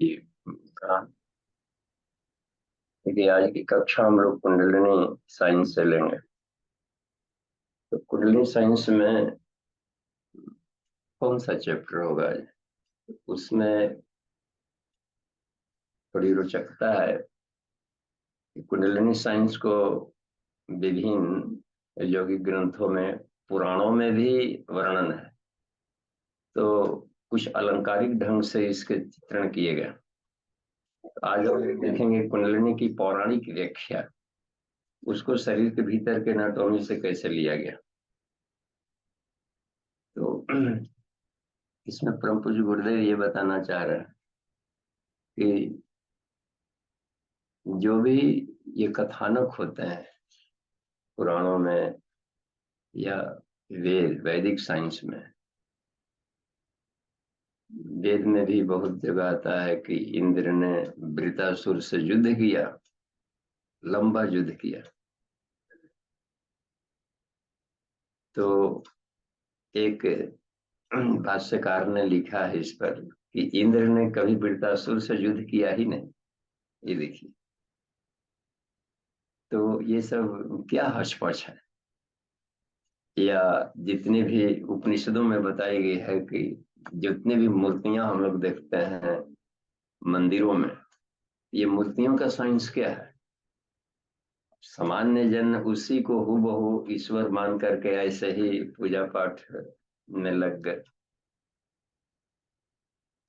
जी। हाँ, देखिए आज की कक्षा हम लोग कुंडलिनी साइंस से लेंगे। तो कुंडलिनी साइंस में कौन सा चैप्टर होगा आज? उसमें थोड़ी रोचकता है कि कुंडलिनी साइंस को विभिन्न यौगिक ग्रंथों में, पुराणों में भी वर्णन है। तो कुछ अलंकारिक ढंग से इसके चित्रण किए गए। तो आज हम देखेंगे कुंडलिनी की पौराणिक व्याख्या, उसको शरीर के भीतर के एनाटॉमी से कैसे लिया गया। तो इसमें परम पूज्य गुरुदेव ये बताना चाह रहे हैं कि जो भी ये कथानक होते हैं पुराणों में या वैदिक साइंस में, वेद में भी बहुत जगह आता है कि इंद्र ने वृत्रासुर से युद्ध किया, लंबा युद्ध किया। तो एक भाष्यकार ने लिखा है इस पर कि इंद्र ने कभी वृत्रासुर से युद्ध किया ही नहीं। ये देखिए, तो ये सब क्या हचपच है। या जितने भी उपनिषदों में बताई गई है कि जितने भी मूर्तियां हम लोग देखते हैं मंदिरों में, ये मूर्तियों का साइंस क्या है? सामान्य जन उसी को हूबहू ईश्वर मान करके ऐसे ही पूजा पाठ में लग गए।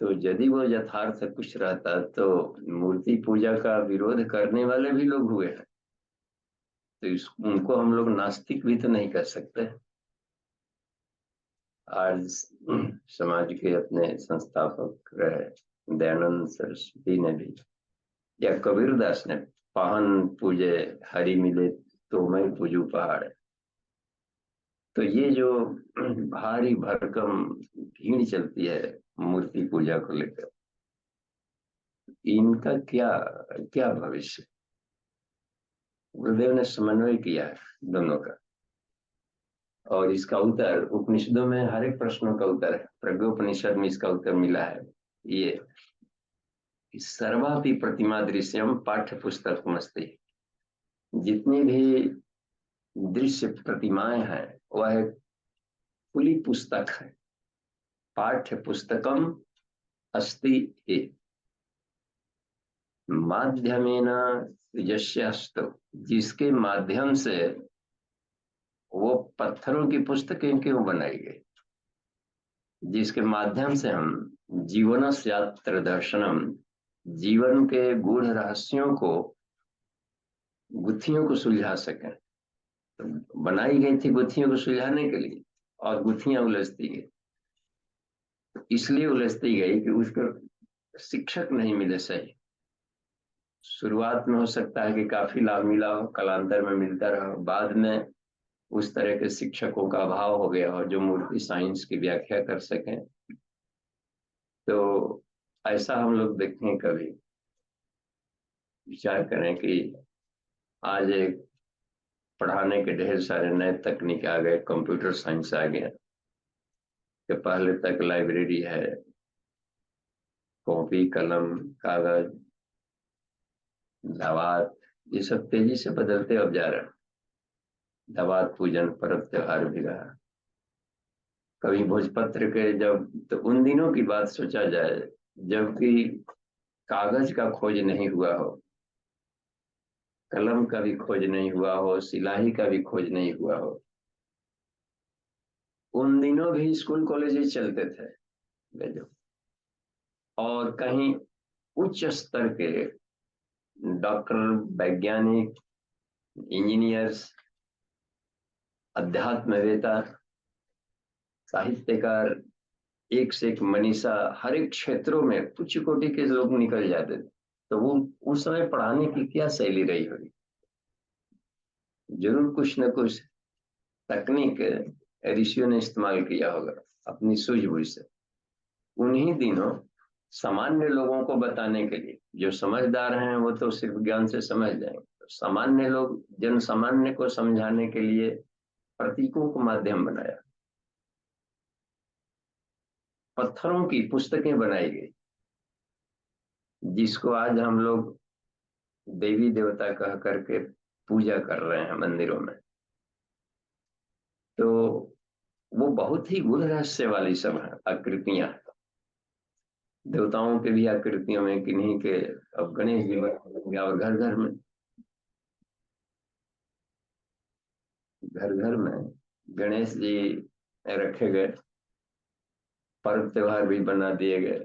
तो यदि वो यथार्थ कुछ रहता तो मूर्ति पूजा का विरोध करने वाले भी लोग हुए हैं। तो उनको हम लोग नास्तिक भी तो नहीं कर सकते। आज समाज के अपने संस्थापक रहे दयानंद सरस्वती ने भी, या कबीरदास ने, पाहन पूजे हरि मिले तो मैं पूजू पहाड़। तो ये जो भारी भरकम भीड़ चलती है मूर्ति पूजा को लेकर, इनका क्या क्या भविष्य? गुरुदेव ने समन्वय किया है दोनों का, और इसका उत्तर उपनिषदों में हर एक प्रश्नों का उत्तर है। प्रज्ञोपनिषद में इसका उत्तर मिला है। ये सर्वापि प्रतिमा दृश्यम पाठ्य पुस्तक मस्ती, जितनी भी दृश्य प्रतिमाएं हैं वह खुली पुस्तक है। पाठ्य पुस्तकम अस्ति ही माध्यमेन यस्यास्तु, जिसके माध्यम से वो पत्थरों की पुस्तकें क्यों बनाई गई, जिसके माध्यम से हम जीवनस्यात्र दर्शनम, जीवन के गूढ़ रहस्यों को, गुत्थियों को सुलझा सकें। तो बनाई गई थी गुत्थियों को सुलझाने के लिए, और गुत्थियां उलझती गई। तो इसलिए उलझती गई कि उसको शिक्षक नहीं मिले सही। शुरुआत में हो सकता है कि काफी लाभ मिला हो, कालांतर में मिलता रहा, बाद में उस तरह के शिक्षकों का अभाव हो गया हो जो मूर्ति साइंस की व्याख्या कर सकें। तो ऐसा हम लोग देखें, कभी विचार करें कि आज एक पढ़ाने के ढेर सारे नए तकनीक आ गए, कंप्यूटर साइंस आ गया, कि पहले तक लाइब्रेरी है, कॉपी कलम कागज दवात, ये सब तेजी से बदलते अब जा रहे हैं। दवात पूजन पर्व त्योहार भी रहा। कभी भोजपत्र के जब, तो उन दिनों की बात सोचा जाए जबकि कागज का खोज नहीं हुआ हो, कलम का भी खोज नहीं हुआ हो, सिलाही का भी खोज नहीं हुआ हो, उन दिनों भी स्कूल कॉलेज चलते थे। जो और कहीं उच्च स्तर के डॉक्टर, वैज्ञानिक, इंजीनियर्स, अध्यात्मवेता, साहित्यकार, एक से एक मनीषा, हर एक क्षेत्रों में उच्च कोटि के लोग निकल जाते थे। तो वो उस समय पढ़ाने की क्या शैली रही होगी? जरूर कुछ न कुछ तकनीक ऋषियों ने इस्तेमाल किया होगा अपनी सूझबूझ से। उन्हीं दिनों सामान्य लोगों को बताने के लिए, जो समझदार हैं वो तो सिर्फ ज्ञान से समझ जाएंगे, तो सामान्य लोग, जन सामान्य को समझाने के लिए प्रतीकों को माध्यम बनाया, पत्थरों की पुस्तकें बनाई गई। जिसको आज हम लोग देवी देवता कह करके पूजा कर रहे हैं मंदिरों में, तो वो बहुत ही गूढ़ रहस्य वाली सब है आकृतियां। देवताओं के भी आकृतियों में किन्हीं के, अब गणेश जी बन गया, और घर घर में गणेश जी रखे गए, पर्व त्योहार भी बना दिए गए,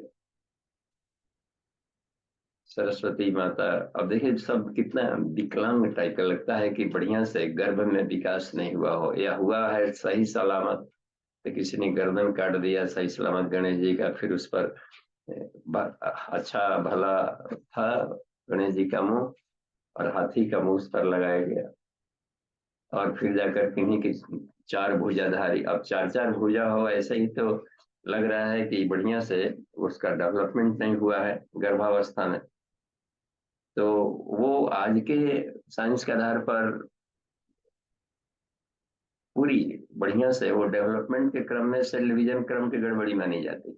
सरस्वती माता। अब देखिए सब कितना विकलांग टाइप का लगता है कि बढ़िया से गर्भ में विकास नहीं हुआ हो, या हुआ है सही सलामत तो किसी ने गर्दन काट दिया सही सलामत गणेश जी का, फिर उस पर अच्छा भला था गणेश जी का मुंह, और हाथी का मुंह उस पर लगाया गया, और फिर जाकर किन्हीं की चार भुजाधारी, अब चार चार भुजा हो ऐसे ही तो लग रहा है कि बढ़िया से उसका डेवलपमेंट नहीं हुआ है गर्भावस्था में। तो वो आज के साइंस के आधार पर पूरी बढ़िया से वो डेवलपमेंट के क्रम में सेल डिवीजन क्रम की गड़बड़ी मानी जाती।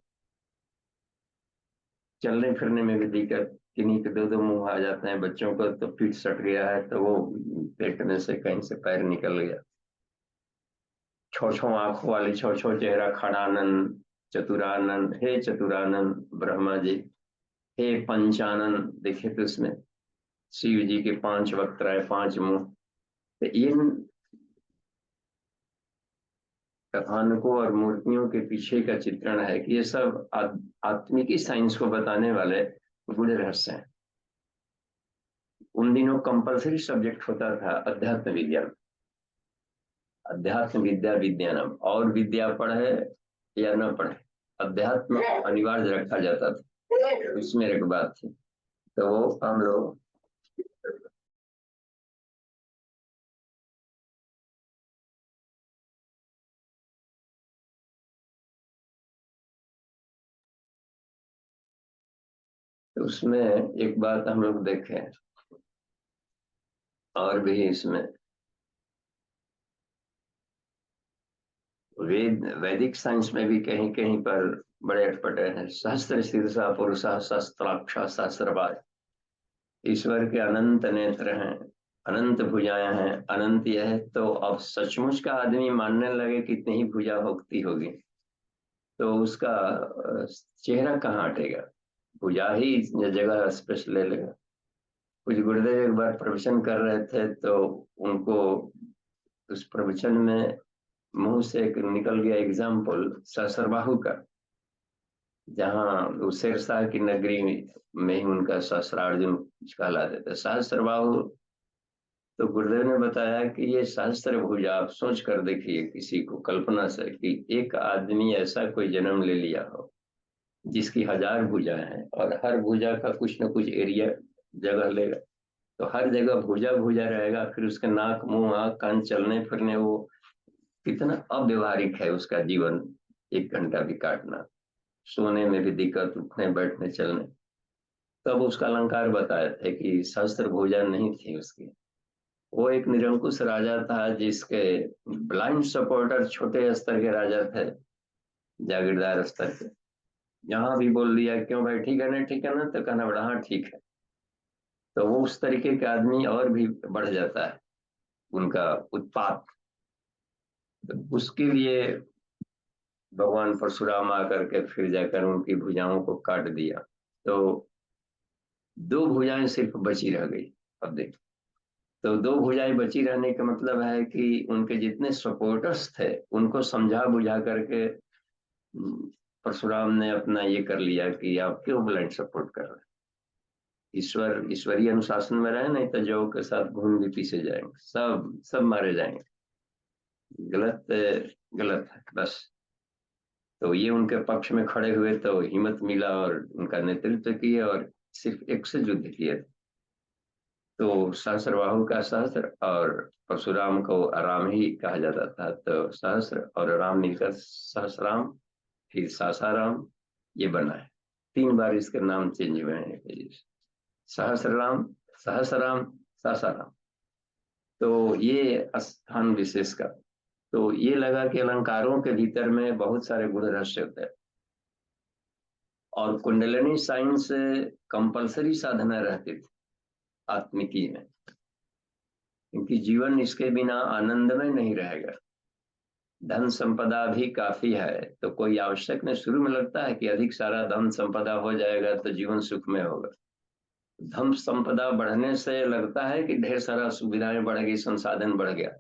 चलने फिरने में भी दिक्कत, किन्हीं के दो दो मुंह आ जाते हैं, बच्चों को तो पीठ सट गया है तो वो पेट में से कहीं से पैर निकल गया, छो छो आंखों वाली, छो छो चेहरा, खड़ानंद, चतुरानंद, हे चतुरानंद ब्रह्मा जी, हे पंचानंद, देखे तो उसमें शिव जी के पांच वक्त है, पांच मुंह। तो इन कथानकों और मूर्तियों के पीछे का चित्रण है कि ये सब आत्मिकी साइंस को बताने वाले गूढ़ रहस्य हैं। उन दिनों कंपलसरी सब्जेक्ट होता था अध्यात्म विज्ञान, अध्यात्म विद्या विज्ञानम, और विद्या पढ़े या न पढ़े, अध्यात्म अनिवार्य रखा जाता था, इसमें एक बात थी। तो वो हम लोग तो उसमें एक बात हम लोग देखें, और भी इसमें वैदिक साइंस में भी कहीं कहीं पर बड़े अटपटे हैं। सहस्त्र शीर्षा पुरुषा शस्त्राक्ष सहस्त्रपाद, ईश्वर के अनंत नेत्र हैं, अनंत भुजाएं हैं, अनंत यह तो अब सचमुच का आदमी मानने लगे कि इतनी ही भुजा होती होगी तो उसका चेहरा कहाँ हटेगा, भुजा ही जगह स्पेस ले लेगा। कुछ गुरुदेव एक बार प्रवचन कर रहे थे तो उनको उस प्रवचन में मुंह से एक निकल गया एग्जाम्पल सहस्रबाहु का, जहाँ वो शेरशाह की नगरी में ही उनका सहस्रार्जुन कहलाते थे सहस्रबाहु। तो गुरुदेव ने बताया कि ये सहस्त्र भुजा, आप सोच कर देखिए किसी को कल्पना से कि एक आदमी ऐसा कोई जन्म ले लिया हो जिसकी हजार भुजा है, और हर भुजा का कुछ न कुछ एरिया जगह लेगा, तो हर जगह भुजा भुजा रहेगा, फिर उसके नाक मुंह आँख कान चलने फिरने, वो कितना अव्यवहारिक है उसका जीवन, एक घंटा भी काटना, सोने में भी दिक्कत, उठने बैठने चलने। तब उसका अलंकार बताए थे कि सहस्त्र भुजा नहीं थी उसकी, वो एक निरंकुश राजा था जिसके ब्लाइंड सपोर्टर छोटे स्तर के राजा थे, जागीरदार स्तर के, जहां भी बोल दिया क्यों भाई ठीक है ना, ठीक है ना, तो कहना बड़ा हाँ ठीक है। तो वो उस तरीके के आदमी और भी बढ़ जाता है उनका उत्पात। तो उसके लिए भगवान परशुराम आकर के फिर जाकर उनकी भुजाओं को काट दिया, तो दो भुजाएं सिर्फ बची रह गई। अब देख, तो दो भुजाएं बची रहने का मतलब है कि उनके जितने सपोर्टर्स थे उनको समझा बुझा करके परशुराम ने अपना ये कर लिया कि आप क्यों ब्लाइंड सपोर्ट कर रहे हैं, ईश्वरीय अनुशासन में रहे, नहीं तो जौ के साथ घूम भी पीछे जाएंगे, सब सब मारे जाएंगे। गलत गलत है बस। तो ये उनके पक्ष में खड़े हुए तो हिम्मत मिला और उनका नेतृत्व किए, और सिर्फ एक से युद्ध किए। तो सहस्रबाहु का सहस्र और परशुराम को राम ही कहा जाता था, तो सहस्र और राम मिलकर सहस्राम, फिर सासाराम, ये बना है। तीन बार इसके नाम चेंज हुए हैं, सहस्रराम, सहस्रराम, सासाराम। तो ये स्थान विशेष का, तो ये लगा कि अलंकारों के भीतर में बहुत सारे गुण रहस्य होते हैं। और कुंडलिनी साइंस कंपलसरी साधना रहती थी आत्मिकी में, क्योंकि जीवन इसके बिना आनंदमय नहीं रहेगा। धन संपदा भी काफी है तो कोई आवश्यक नहीं। शुरू में लगता है कि अधिक सारा धन संपदा हो जाएगा तो जीवन सुखमय होगा। धन संपदा बढ़ने से लगता है कि ढेर सारा सुविधाएं बढ़ गई, संसाधन बढ़ गया,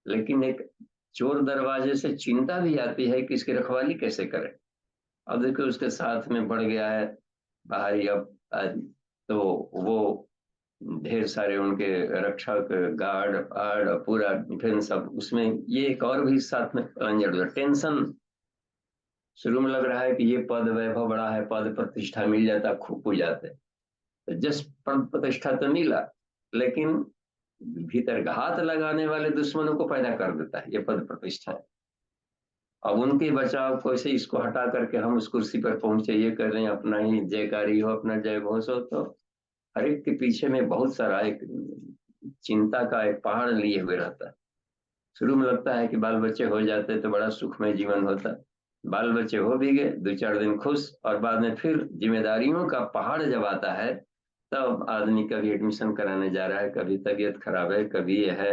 लेकिन एक चोर दरवाजे से चिंता भी आती है कि इसकी रखवाली कैसे करें। अब देखो उसके साथ में बढ़ गया है बाहरी, अब तो वो ढेर सारे उनके रक्षक, गार्ड वार्ड पूरा डिफेंस, सब उसमें ये एक और भी साथ में प्लंजर टेंशन। शुरू में लग रहा है कि ये पद वैभव बड़ा है, पद प्रतिष्ठा मिल जाता, खूब हो जाते, तो जस्ट पद प्रतिष्ठा तो मिला, लेकिन भीतर घात लगाने वाले दुश्मनों को पैदा कर देता है ये पद प्रतिष्ठा। अब उनके बचाव को से इसको हटा करके हम उस कुर्सी पर पहुंचे, ये कर रहे हैं, अपना ही जयकारी हो, अपना जय घोष हो, तो हर एक के पीछे में बहुत सारा एक चिंता का एक पहाड़ लिए हुए रहता है। शुरू में लगता है कि बाल बच्चे हो जाते तो बड़ा सुखमय जीवन होता, बाल बच्चे हो भी गए, 2-4 दिन खुश, और बाद में फिर जिम्मेदारियों का पहाड़ जब आता है तब आदमी कभी एडमिशन कराने जा रहा है, कभी तबीयत खराब है, कभी ये है।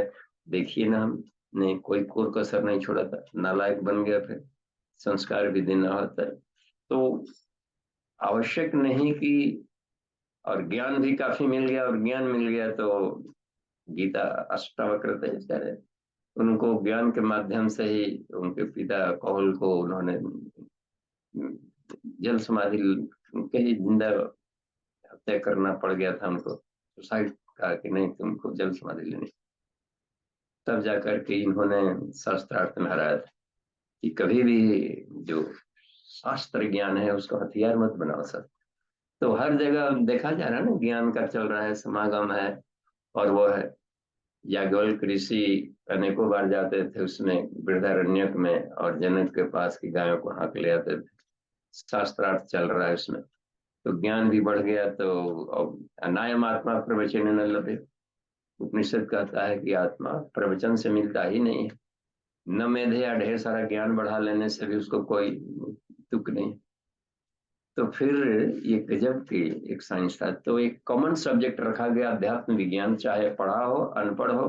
देखिए ना, हमने कोई कोर कसर नहीं छोड़ा था, नालायक बन गया, फिर संस्कार भी देना होता है। तो आवश्यक नहीं कि, और ज्ञान भी काफी मिल गया, और ज्ञान मिल गया तो गीता अष्टावक्र थे बेचारे, उनको ज्ञान के माध्यम से ही उनके पिता कौल को उन्होंने जल समाधि के ही जिंदा हत्या करना पड़ गया था उनको, सुसाइड, कहा कि नहीं तुमको जल समाधि लेनी। तब जाकर के इन्होंने शास्त्रार्थ में हराया था कि कभी भी जो शास्त्र ज्ञान है उसको हथियार मत बनाओ सर। तो हर जगह देखा जा रहा है ना, ज्ञान का चल रहा है, समागम है, और वो है याज्ञवल्क्य ऋषि अनेकों बार जाते थे उसमें वृद्धारण्यक में, और जनक के पास की गायों को हाँक ले आते थे। शास्त्रार्थ चल रहा है उसमें, तो ज्ञान भी बढ़ गया। तो नायम आत्मा प्रवचन न लभे, उपनिषद कहता है कि आत्मा प्रवचन से मिलता ही नहीं है। न मेधे या ढेर सारा ज्ञान बढ़ा लेने से भी उसको कोई तुक नहीं। तो फिर ये गजब की एक साइंस था, तो एक कॉमन सब्जेक्ट रखा गया अध्यात्म विज्ञान, चाहे पढ़ा हो अनपढ़ हो।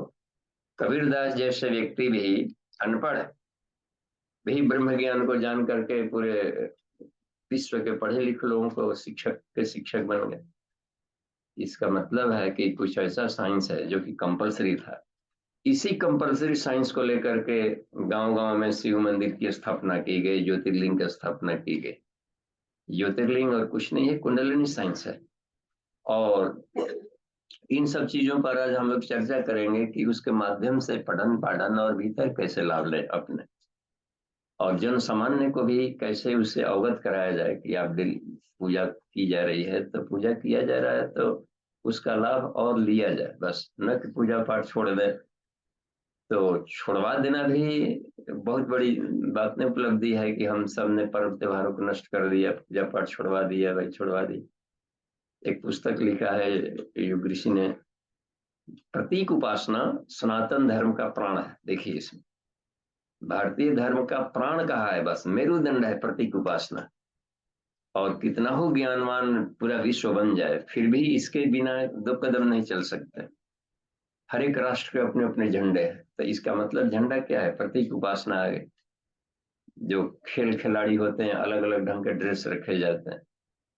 कबीरदास जैसे व्यक्ति भी अनपढ़ भी ब्रह्म ज्ञान को जान करके पूरे विश्व के पढ़े लिखे लोगों को शिक्षक के शिक्षक बन गए। इसका मतलब है कि कुछ ऐसा साइंस है जो कि कंपलसरी था। इसी कंपलसरी साइंस को लेकर के गांव गांव में शिव मंदिर की स्थापना की गई, ज्योतिर्लिंग की स्थापना की गई। ज्योतिर्लिंग और कुछ नहीं है, कुंडलिनी साइंस है। और इन सब चीजों पर आज हम लोग चर्चा करेंगे कि उसके माध्यम से पठन पाठन और भीतर कैसे लाभ ले अपने, और जन सामान्य को भी कैसे उससे अवगत कराया जाए कि आप दिल पूजा की जा रही है तो पूजा किया जा रहा है तो उसका लाभ और लिया जाए, बस न कि पूजा पाठ छोड़ दे। तो छुड़वा देना भी बहुत बड़ी बात नहीं, उपलब्धि है कि हम सब ने पर्व त्योहारों को नष्ट कर दिया, पूजा पाठ छुड़वा दिया, भाई छुड़वा दी। एक पुस्तक लिखा है युग ऋषि ने, प्रतीक उपासना सनातन धर्म का प्राण है। देखिए इसमें भारतीय धर्म का प्राण कहा है, बस मेरुदंड है प्रतीक उपासना। और कितना हो ज्ञानवान पूरा विश्व बन जाए फिर भी इसके बिना 2 कदम नहीं चल सकते। हर एक राष्ट्र के अपने अपने झंडे हैं, तो इसका मतलब झंडा क्या है, प्रतीक उपासना है। जो खेल खिलाड़ी होते हैं अलग अलग ढंग के ड्रेस रखे जाते हैं,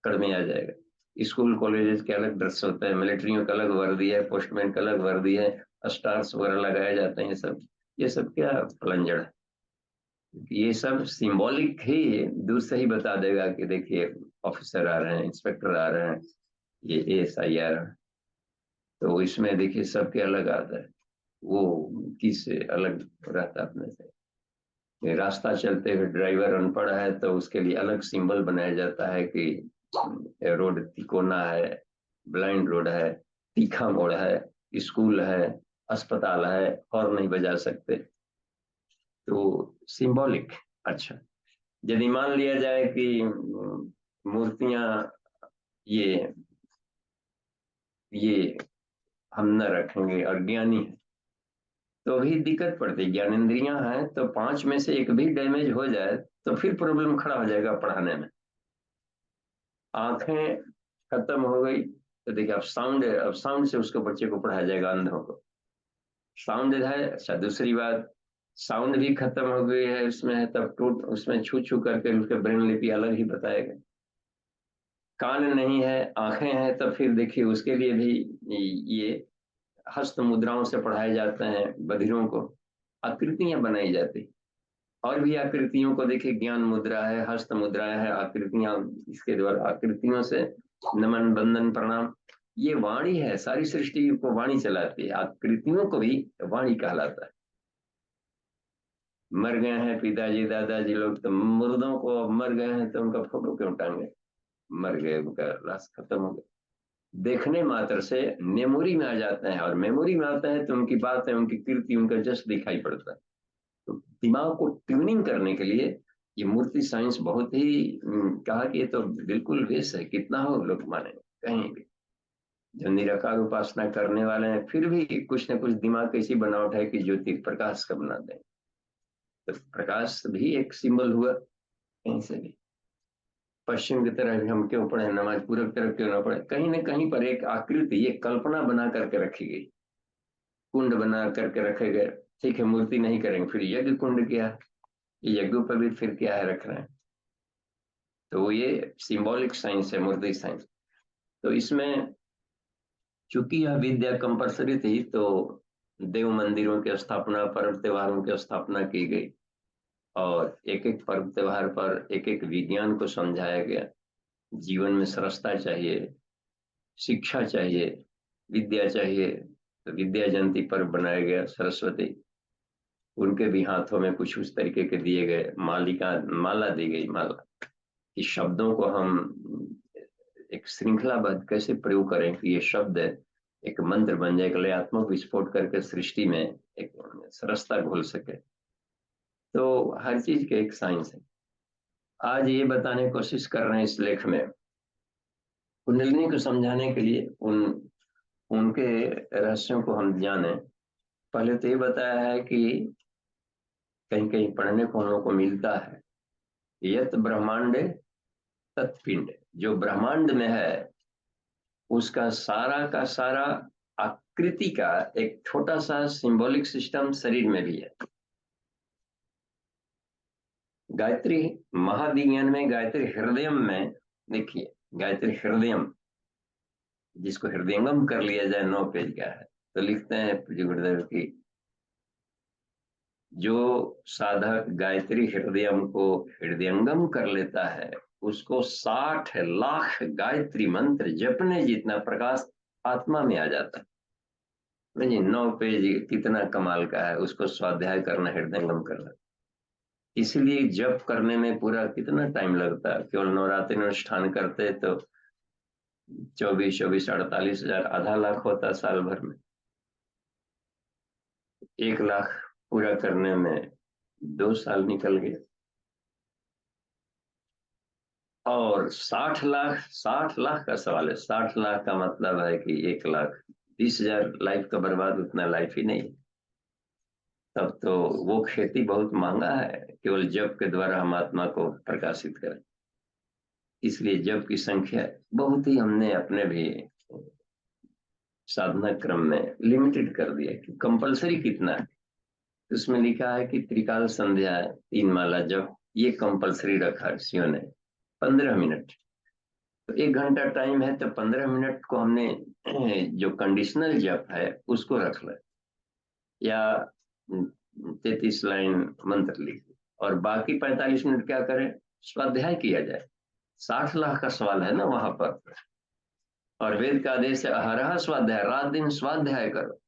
कड़ में आ जाएगा। स्कूल कॉलेजेस के अलग ड्रेस होते हैं, मिलिट्रियों का अलग वर्दी है, पोस्टमैन का अलग वर्दी है, स्टार्स वगैरह लगाए जाते हैं। ये सब क्या प्लंजर है। ये सब सिंबॉलिक ही दूर से ही बता देगा कि देखिए ऑफिसर आ रहे हैं, इंस्पेक्टर आ रहे हैं, ये एएसआई आ रहे हैं। तो इसमें देखिए सबके अलग आता है, वो किससे अलग रहता है अपने से। रास्ता चलते हुए ड्राइवर अनपढ़ है तो उसके लिए अलग सिंबल बनाया जाता है कि रोड तिकोना है, ब्लाइंड रोड है, तीखा मोड़ है, स्कूल है, अस्पताल है, और नहीं बजा सकते। तो सिंबॉलिक। अच्छा, यदि मान लिया जाए कि मूर्तियां ये ये हम न रखेंगे और ज्ञानी है तो भी दिक्कत पड़ती है। ज्ञानेंद्रियां हैं तो 5 में से एक भी डैमेज हो जाए तो फिर प्रॉब्लम खड़ा हो जाएगा पढ़ाने में। आंखें खत्म हो गई तो देखिए अब साउंड है, अब साउंड से उसको बच्चे को पढ़ाया जाएगा, अंधों को। साउंड है, अच्छा दूसरी बात, साउंड भी खत्म हो गई है उसमें है, तब टूट उसमें छू छू करके उसके ब्रेन लिपि अलग ही बताएगा। कान नहीं है, आंखें हैं, तो फिर देखिए उसके लिए भी ये हस्त मुद्राओं से पढ़ाए जाते हैं बधिरों को, आकृतियां बनाई जाती। और भी आकृतियों को देखिए, ज्ञान मुद्रा है, हस्त मुद्रा है, आकृतियां, इसके द्वारा आकृतियों से नमन बंदन प्रणाम, ये वाणी है, सारी सृष्टि को वाणी चलाती है, आकृतियों को भी वाणी कहलाता है। मर गए हैं पिताजी दादाजी लोग, तो मुर्दों को, अब मर गए हैं तो उनका फोटो क्यों टांगे, मर गए, उनका लाश खत्म हो गया, देखने मात्र से मेमोरी में आ जाते हैं, और मेमोरी में आता है तो उनकी बात है, उनकी कीर्ति, उनका जश दिखाई पड़ता है। तो दिमाग को ट्यूनिंग करने के लिए ये मूर्ति साइंस बहुत ही कहा कि ये तो बिल्कुल वेस्ट है, कितना हो लोग माने कहीं भी। जो निराकार उपासना करने वाले हैं फिर भी कुछ ना कुछ दिमाग की ऐसी बनावट है कि ज्योति प्रकाश का बना दें। तो प्रकाश भी एक सिंबल हुआ कहीं से भी। पश्चिम की तरफ हम क्यों पढ़े नमाज, पूरब की तरफ क्यों ना पढ़े, कहीं ना कहीं पर एक आकृति, एक कल्पना बना करके रखी गई, कुंड बना करके रखे गए। ठीक है, मूर्ति नहीं करेंगे, फिर यज्ञ कुंड क्या है, यज्ञोपवीत फिर क्या है रख रहे हैं। तो ये सिंबॉलिक साइंस है मूर्ति साइंस। तो इसमें चूंकि यह विद्या कंपलसरी थी, तो देव मंदिरों की स्थापना, पर्व त्योहारों की स्थापना की गई, और एक एक पर्व त्योहार पर एक एक विज्ञान को समझाया गया। जीवन में सरसता चाहिए, शिक्षा चाहिए, विद्या चाहिए, तो विद्या जयंती पर्व बनाया गया। सरस्वती, उनके भी हाथों में कुछ उस तरीके के दिए गए, माला दी गई, माला कि शब्दों को हम एक श्रृंखलाबद्ध कैसे प्रयोग करें कि ये शब्द एक मंत्र बन जाए, एक लयात्मक विस्फोट करके सृष्टि में एक सरसता घोल सके। तो हर चीज के एक साइंस है। आज ये बताने की कोशिश कर रहे हैं इस लेख में, कुंडलिनी को समझाने के लिए उनके रहस्यों को हम जाने। पहले तो ये बताया है कि कहीं कहीं पढ़ने को हम लोग को मिलता है, यत ब्रह्मांडे तत्पिंड, जो ब्रह्मांड में है उसका सारा का सारा आकृति का एक छोटा सा सिंबॉलिक सिस्टम शरीर में भी है। गायत्री महाविज्ञान में गायत्री हृदयम में, देखिए गायत्री हृदयम, जिसको हृदयंगम कर लिया जाए, 9 पेज का है, तो लिखते हैं पूज्य गुरुदेव की, जो साधक गायत्री हृदयम को हृदयंगम कर लेता है उसको 60 लाख गायत्री मंत्र जपने जितना प्रकाश आत्मा में आ जाता है। 9 पेज कितना कमाल का है, उसको स्वाध्याय करना, हृदयंगम करना। इसलिए जप करने में पूरा कितना टाइम लगता है, केवल नवरात्रि अनुष्ठान करते तो 24-24 48 हजार, आधा लाख होता साल भर में। 1 लाख पूरा करने में 2 साल निकल गए। और 60 लाख, 60 लाख का सवाल है, 60 लाख का मतलब है कि 1,20,000 लाइफ का बर्बाद, उतना लाइफ ही नहीं। तब तो वो खेती बहुत महंगा है, केवल जप के द्वारा हम आत्मा को प्रकाशित करें। इसलिए जप की संख्या बहुत ही हमने अपने भी साधना क्रम में लिमिटेड कर दिया कि कंपलसरी कितना है। उसमें लिखा है कि त्रिकाल संध्या है, 3 माला जप, ये कंपलसरी रखा ऋषियों ने, 15 मिनट। तो 1 घंटा टाइम है, तो 15 मिनट को हमने जो कंडीशनल जप है उसको रख ले, या 33 लाइन मंत्र लिख, और बाकी 45 मिनट क्या करें, स्वाध्याय किया जाए। 60 लाख का सवाल है ना वहां पर। और वेद का आदेश है अहरह स्वाध्याय, रात दिन स्वाध्याय करो।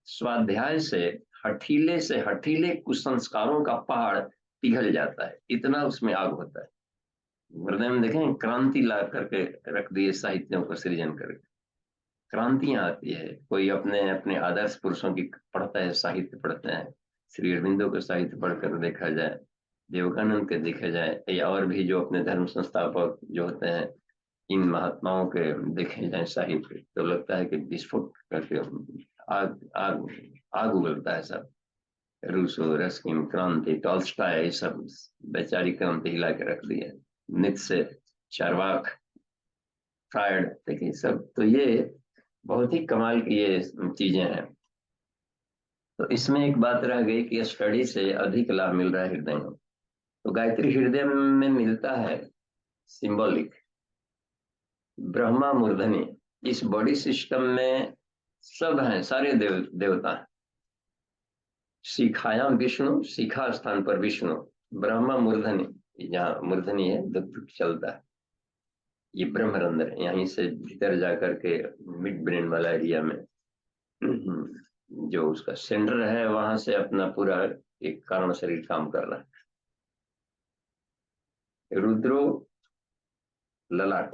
स्वाध्याय से हठीले कुसंस्कारों का पहाड़ पिघल जाता है, इतना उसमें आग होता है। हृदय में देखें, क्रांति ला करके रख दिए साहित्यों को सृजन करके, क्रांतियां आती है। कोई अपने अपने आदर्श पुरुषों की पढ़ता है, साहित्य पढ़ते हैं, श्री अरविंदो का साहित्य पढ़कर देखा जाए, विवेकानंद के देखा जाए, या और भी जो अपने धर्म संस्थापक जो होते हैं, इन महात्माओं के देखे जाए साहित्य, तो लगता है कि विस्फोट करके आग आग आग उगलता है सब। रूसो, रस्किन, क्रांति, टॉल्स्टॉय, ये सब बेचारी क्रांति हिला के रख दी है। नित्से, चारवाक, फ्रायड, देखिए सब, तो ये बहुत ही कमाल की ये चीजें हैं। तो इसमें एक बात रह गई कि स्टडी से अधिक लाभ मिल रहा है हृदय में। तो गायत्री हृदय में मिलता है सिंबॉलिक, ब्रह्मा मूर्धनि। इस बॉडी सिस्टम में सब हैं, सारे देवता हैं। शिखायाम विष्णु, शिखा स्थान पर विष्णु, ब्रह्मा मूर्धनि, जहाँ मूर्धनि है दुख चलता है, ये ब्रह्मरंध्र है, यहीं से भीतर जाकर के मिड ब्रेन वाला एरिया में जो उसका सेंटर है, वहां से अपना पूरा एक कारण शरीर काम कर रहा है। रुद्रो ललाट,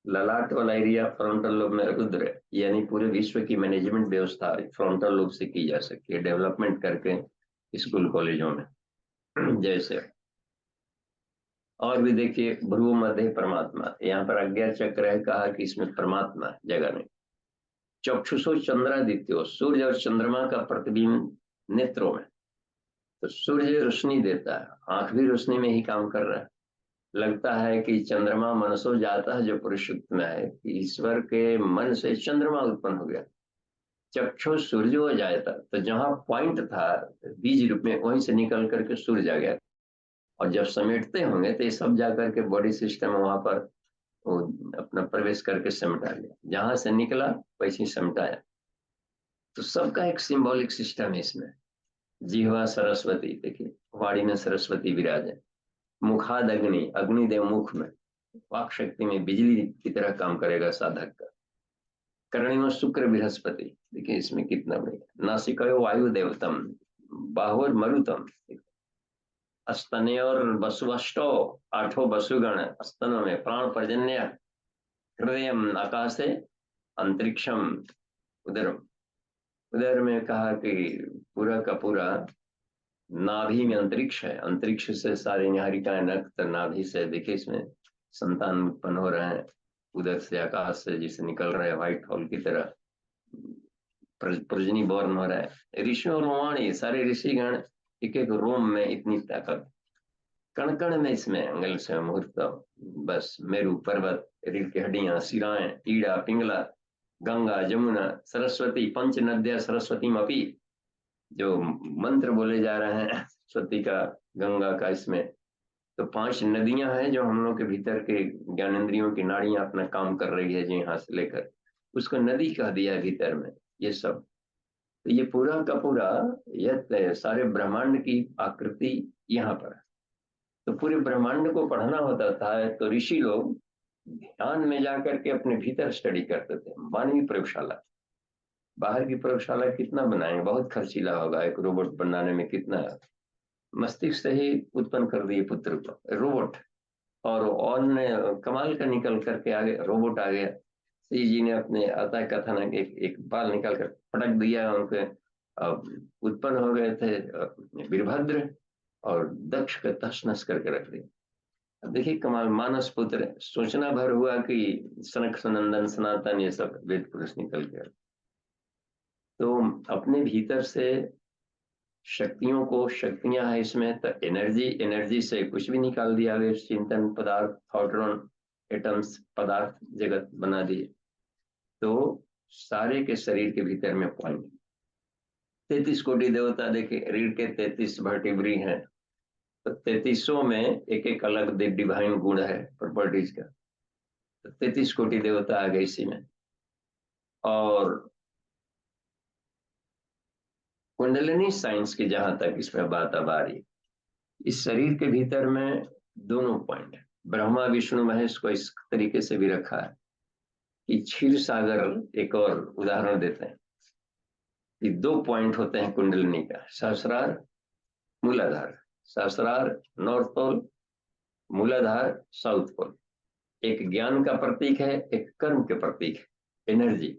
ललाट वाला एरिया फ्रंटल लोब में रुद्र है, यानी पूरे विश्व की मैनेजमेंट व्यवस्था फ्रंटल लोब से की जा सकती है, डेवलपमेंट करके स्कूल कॉलेजों में जैसे। और भी देखिए, भ्रुव मध्य परमात्मा, यहाँ पर अज्ञा चक्र है, कहा कि इसमें परमात्मा जगह नहीं। चक्षुषो चंद्रादित्यो, सूर्य और चंद्रमा का प्रतिबिंब नेत्रों में, तो सूर्य रोशनी देता है, आंख भी रोशनी में ही काम कर रहा है। लगता है कि चंद्रमा मनसो जाता है, जो पुरुष सूक्त में है कि ईश्वर के मन से चंद्रमा उत्पन्न हो गया। चक्षु सूर्य हो जाता, तो जहां पॉइंट था बीज रूप में, वहीं से निकल करके सूर्य आ गया। और जब समेटते होंगे तो ये सब जाकर के बॉडी सिस्टम वहां पर वो अपना प्रवेश करके समेटा गया, जहां से निकला वैसे समेटाया। तो सबका एक सिंबॉलिक सिस्टम है इसमें। जिह्वा सरस्वती, देखिए वाणी में सरस्वती विराज है। मुखाद अग्नि, अग्निदेव मुख में, वाक शक्ति में बिजली की तरह काम करेगा साधक का। कर्णियों शुक्र बृहस्पति, देखिए इसमें कितना बढ़िया। नासिकयो वायु देवतम, बाहुर मरुतम, स्तने और वसुअष्टो, आठों वसुगण स्तनों में, प्राण पर्जन्य, हृदय आकाशे, अंतरिक्षम उदरम, उदर में कहा कि पूरा का पूरा नाभि में अंतरिक्ष है, अंतरिक्ष से सारे निहारिकाएं नक्षत्र, नाभि से देखिए इसमें संतान उत्पन्न हो रहे हैं, उधर से आकाश से जिसे निकल रहे हैं व्हाइट होल की तरह प्रजनी बोर्न हो रहा है। ऋषियों और वाणी, सारे ऋषिगण एक एक रोम में इतनी ताकत, कण कण में इसमें अंगल से मुहूर्त, बस मेरु पर्वत, रीढ़ की हड्डियां, सिराएं, ईड़ा पिंगला, गंगा जमुना सरस्वती, पंच नद्या सरस्वती मपी, जो मंत्र बोले जा रहे हैं सरस्वती का, गंगा का, इसमें तो 5 नदियां हैं जो हम लोग के भीतर के ज्ञानेंद्रियों की नाड़ियां अपना काम कर रही है, जो यहाँ से लेकर उसको नदी कह दिया भीतर में। ये सब, तो ये पूरा का पूरा यह सारे ब्रह्मांड की आकृति यहाँ पर है। तो पूरे ब्रह्मांड को पढ़ना होता था तो ऋषि लोग ध्यान में जाकर के अपने भीतर स्टडी करते थे। मानवीय प्रयोगशाला, बाहर की प्रयोगशाला कितना बनाएंगे, बहुत खर्चीला होगा, एक रोबोट बनाने में कितना, मस्तिष्क से ही उत्पन्न कर दिए पुत्र को रोबोट, और ने कमाल का निकल करके आगे रोबोट आ गया। सी जी ने अपने आता है कथन है, एक बाल निकाल कर पटक दिया उनके, उत्पन्न हो गए थे वीरभद्र, और दक्ष का तहस नहस करके रख दिया। अब देखिए कमाल, मानस पुत्र, सोचना भर हुआ कि सनक सनंदन सनातन ये सब वेद पुरुष निकल गया। तो अपने भीतर से शक्तियों को, शक्तियां है इसमें, तो एनर्जी, एनर्जी से कुछ भी निकाल दिया, वे चिंतन पदार्थ, थॉट्रॉन, एटम्स, पदार्थ जगत बना दिए। तो सारे के शरीर के भीतर में पॉइंट 33 कोटि देवता, देखे रीढ़ के 33 वर्टिब्री हैं, तो 33 में एक एक अलग डिवाइन गुण है, प्रॉपर्टीज का। तो 33 कोटि देवता आ गए इसी में। और कुंडलिनी साइंस की जहां तक इसमें बात अब आ रही, इस शरीर के भीतर में दोनों पॉइंट है। ब्रह्मा विष्णु महेश को इस तरीके से भी रखा है कि क्षीर सागर, एक और उदाहरण देते हैं कि 2 पॉइंट होते हैं कुंडलिनी का, सहस्रार, मूलाधार। सहस्रार नॉर्थ पोल, मूलाधार साउथ पोल। एक ज्ञान का प्रतीक है, एक कर्म के प्रतीक है। एनर्जी,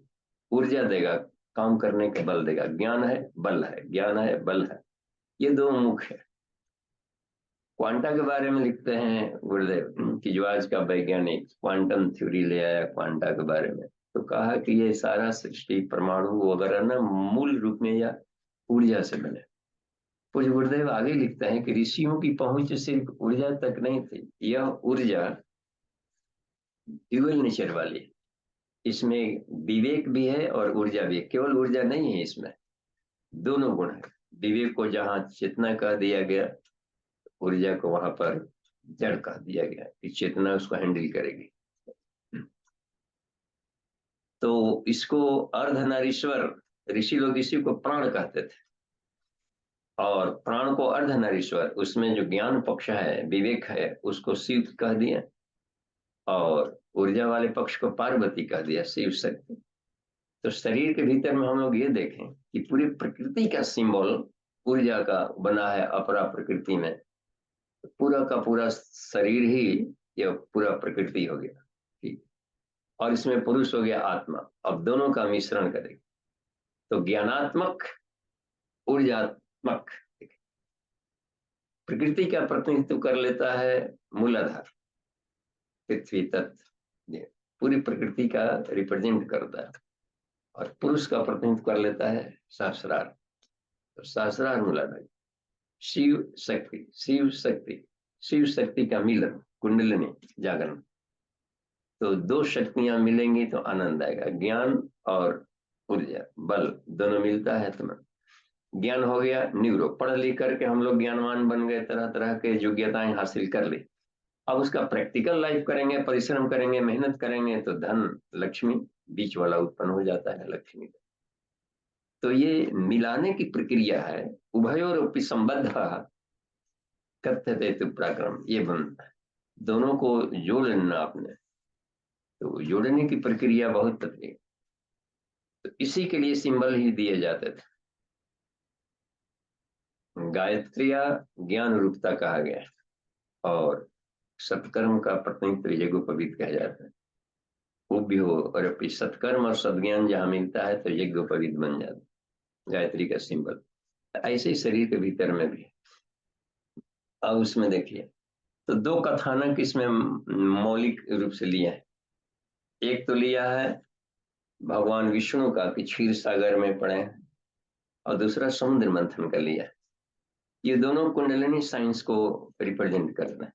ऊर्जा देगा, काम करने का बल देगा। ज्ञान है, बल है, ज्ञान है, बल है, ये 2 मुख है। क्वांटा के बारे में लिखते हैं गुरुदेव कि जो आज का वैज्ञानिक क्वांटम थ्योरी ले आया क्वांटा के बारे में, तो कहा कि ये सारा सृष्टि परमाणु वगैरह ना मूल रूप में या ऊर्जा से बने। कुछ गुरुदेव आगे लिखते हैं कि ऋषियों की पहुंच सिर्फ ऊर्जा तक नहीं थी, यह ऊर्जा ड्यूअल नेचर वाली है। इसमें विवेक भी है और ऊर्जा भी है, केवल ऊर्जा नहीं है, इसमें दोनों गुण है। विवेक को जहां चेतना कह दिया गया, ऊर्जा को वहां पर जड़ कह दिया गया कि चेतना उसको हैंडल करेगी। तो इसको अर्धनारीश्वर, ऋषि लोग इसी को प्राण कहते थे, और प्राण को अर्धनारीश्वर, उसमें जो ज्ञान पक्ष है, विवेक है, उसको शिव कह दिया, और ऊर्जा वाले पक्ष को पार्वती कह दिया, शिव शक्ति। तो शरीर के भीतर में हम लोग ये देखें कि पूरी प्रकृति का सिंबल ऊर्जा का बना है अपरा प्रकृति में। पूरा का पूरा शरीर ही ये पूरा प्रकृति हो गया, ठीक। और इसमें पुरुष हो गया आत्मा। अब दोनों का मिश्रण करेंगे तो ज्ञानात्मक, ऊर्जात्मक, प्रकृति का प्रतिनिधित्व कर लेता है मूलाधार, पृथ्वी तत्व, पूरी प्रकृति का रिप्रेजेंट करता है। और पुरुष का प्रतिनिधित्व कर लेता है सहस्रार, तो सहस्रार मूलाधार। शिव शक्ति, शिव शक्ति, शिव शक्ति का मिलन, कुंडलिनी जागरण। तो दो शक्तियां मिलेंगी तो आनंद आएगा। ज्ञान और ऊर्जा, बल, दोनों मिलता है तो ज्ञान हो गया। न्यूरो, पढ़ लिख करके हम लोग ज्ञानवान बन गए, तरह तरह के योग्यताएं हासिल कर ली। अब उसका प्रैक्टिकल लाइफ करेंगे, परिश्रम करेंगे, मेहनत करेंगे तो धन, लक्ष्मी, बीच वाला उत्पन्न हो जाता है, लक्ष्मी। तो ये मिलाने की प्रक्रिया है। उभयोरपि संबद्ध कथ्यते तु पराक्रम, ये बनता है। दोनों को जोड़ लेना आपने, तो जोड़ने की प्रक्रिया बहुत तकलीफ। तो इसी के लिए सिंबल ही दिए जाते थे। गायत्रिया ज्ञान रूपता कहा गया, और सत्कर्म का प्रतिनिधित्व यज्ञोपवीत कहा जाता है। उभ्य हो और अपनी सत्कर्म और सद्ज्ञान जहां मिलता है तो यज्ञोपवीत बन जाता है, गायत्री का सिंबल। ऐसे ही शरीर के भीतर में भी। अब उसमें देखिए, तो दो कथानक इसमें मौलिक रूप से लिया है। एक तो लिया है भगवान विष्णु का कि क्षीर सागर में पड़े, और दूसरा समुद्र मंथन का लिया है। ये दोनों कुंडलिनी साइंस को रिप्रेजेंट करना है।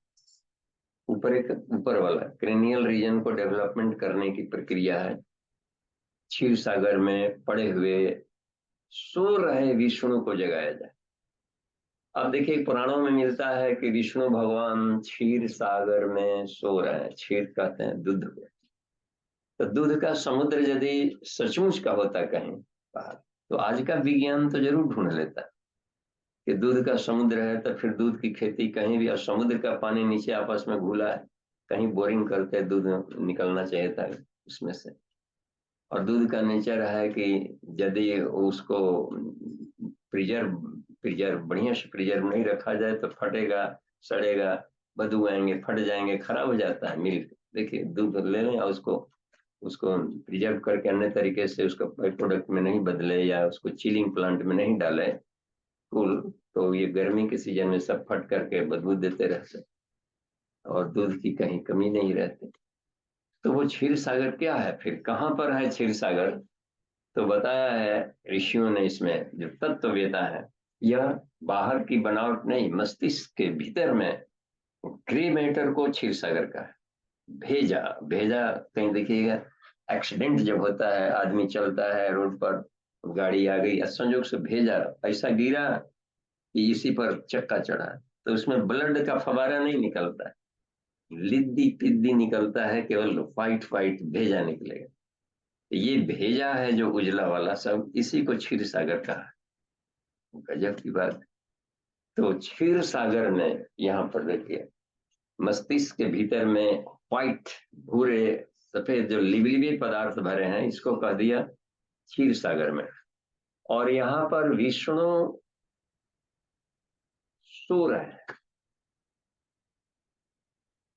ऊपर एक, ऊपर वाला क्रेनियल रीजन को डेवलपमेंट करने की प्रक्रिया है। क्षीर सागर में पड़े हुए सो रहे विष्णु को जगाया जाए। अब देखिए, पुराणों में मिलता है कि विष्णु भगवान क्षीर सागर में सो रहे हैं। क्षीर कहते हैं दूध को। तो दूध का समुद्र यदि सचमुच का होता कहीं बाहर, तो आज का विज्ञान तो जरूर ढूंढ लेता कि दूध का समुद्र है, तो फिर दूध की खेती कहीं भी, और समुद्र का पानी नीचे आपस में घुला है, कहीं बोरिंग करके दूध निकलना चाहिए था उसमें से। और दूध का नेचर है कि यदि उसको प्रिजर्व प्रिजर्व बढ़िया से प्रिजर्व नहीं रखा जाए तो फटेगा, सड़ेगा, बदबू आएंगे, फट जाएंगे, खराब हो जाता है मिल्क। देखिए, दूध ले लें और उसको उसको प्रिजर्व करके अन्य तरीके से उसको प्रोडक्ट में नहीं बदले, या उसको चिलिंग प्लांट में नहीं डाले कूल, तो ये गर्मी के सीजन में सब फट करके बदबू देते रहते, और दूध की कहीं कमी नहीं रहती। तो वो क्षीर सागर क्या है, फिर कहाँ पर है क्षीर सागर? तो बताया है ऋषियों ने, इसमें जो तत्ववेता है, यह बाहर की बनावट नहीं, मस्तिष्क के भीतर में ग्रे मैटर को क्षीर सागर का है। भेजा, भेजा कहीं देखिएगा, एक्सीडेंट जब होता है, आदमी चलता है रोड पर, गाड़ी आ गई, संयोग से भेजा ऐसा गिरा कि इसी पर चक्का चढ़ा, तो उसमें ब्लड का फवारा नहीं निकलता है, लिद्दी पिद्दी निकलता है, केवल फाइट फाइट भेजा निकलेगा। ये भेजा है जो उजला वाला सब, इसी को क्षीर सागर कहा। गजब की बात। तो क्षीर सागर में यहाँ पर देखिए, मस्तिष्क के भीतर में व्हाइट, भूरे, सफेद जो लिबलिबे पदार्थ भरे हैं, इसको कह दिया क्षीर सागर में। और यहाँ पर विष्णु सो रहे हैं,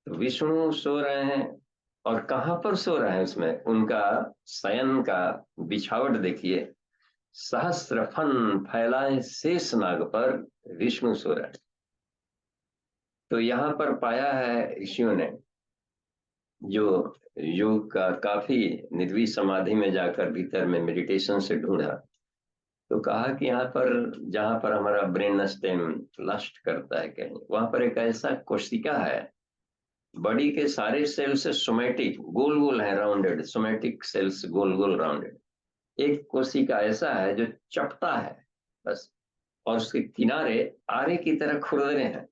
तो विष्णु सो रहे हैं, और कहाँ पर सो रहे हैं? उसमें उनका शयन का बिछावट देखिए, सहस्र फन फैलाए शेष नाग पर विष्णु सो रहे हैं। तो यहाँ पर पाया है ऋषियों ने, जो योग का काफी निर्वी समाधि में जाकर भीतर में मेडिटेशन से ढूंढा, तो कहा कि यहाँ पर जहाँ पर हमारा ब्रेन स्टेम लस्ट करता है कहीं, वहां पर एक ऐसा कोशिका है बॉडी के सारे सेल्स सोमेटिक गोल गोल है, राउंडेड, सोमेटिक सेल्स गोल गोल राउंडेड। एक कोशिका ऐसा है जो चपटा है बस, और उसके किनारे आरे की तरह खुरदरे हैं,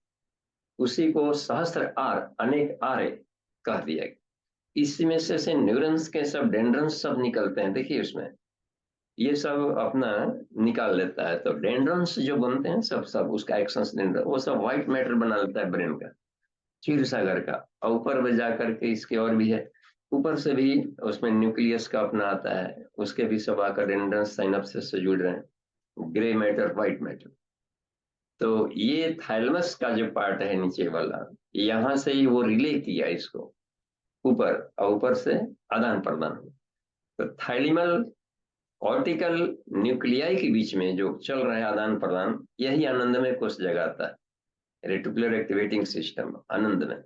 उसी को सहस्त्र आर, अनेक आरे कह दिया गया। इसमें से न्यूरॉन्स के सब डेंड्रन्स सब निकलते हैं, देखिए उसमें ये सब अपना निकाल लेता है। तो डेंड्रन्स जो बनते हैं सब सब उसका एक्शन डेंड्रन, वो सब व्हाइट मैटर बना लेता है ब्रेन का, क्षीर सागर का। और ऊपर में जाकर के इसके और भी है, ऊपर से भी उसमें न्यूक्लियस का अपना आता है, उसके भी सब आकर डेंड्रन्स साइनाप्सिस से जुड़ रहे हैं, ग्रे मैटर व्हाइट मैटर। तो ये थैलमस का जो पार्ट है नीचे वाला, यहाँ से ही वो रिले किया इसको ऊपर, और ऊपर से आदान प्रदान हुआ। तो थाइलिमल ऑर्टिकल न्यूक्लियाई के बीच में जो चल रहा है आदान प्रदान, यही आनंदमय कोष जगाता है, रेटिकुलर एक्टिवेटिंग सिस्टम आनंदमय।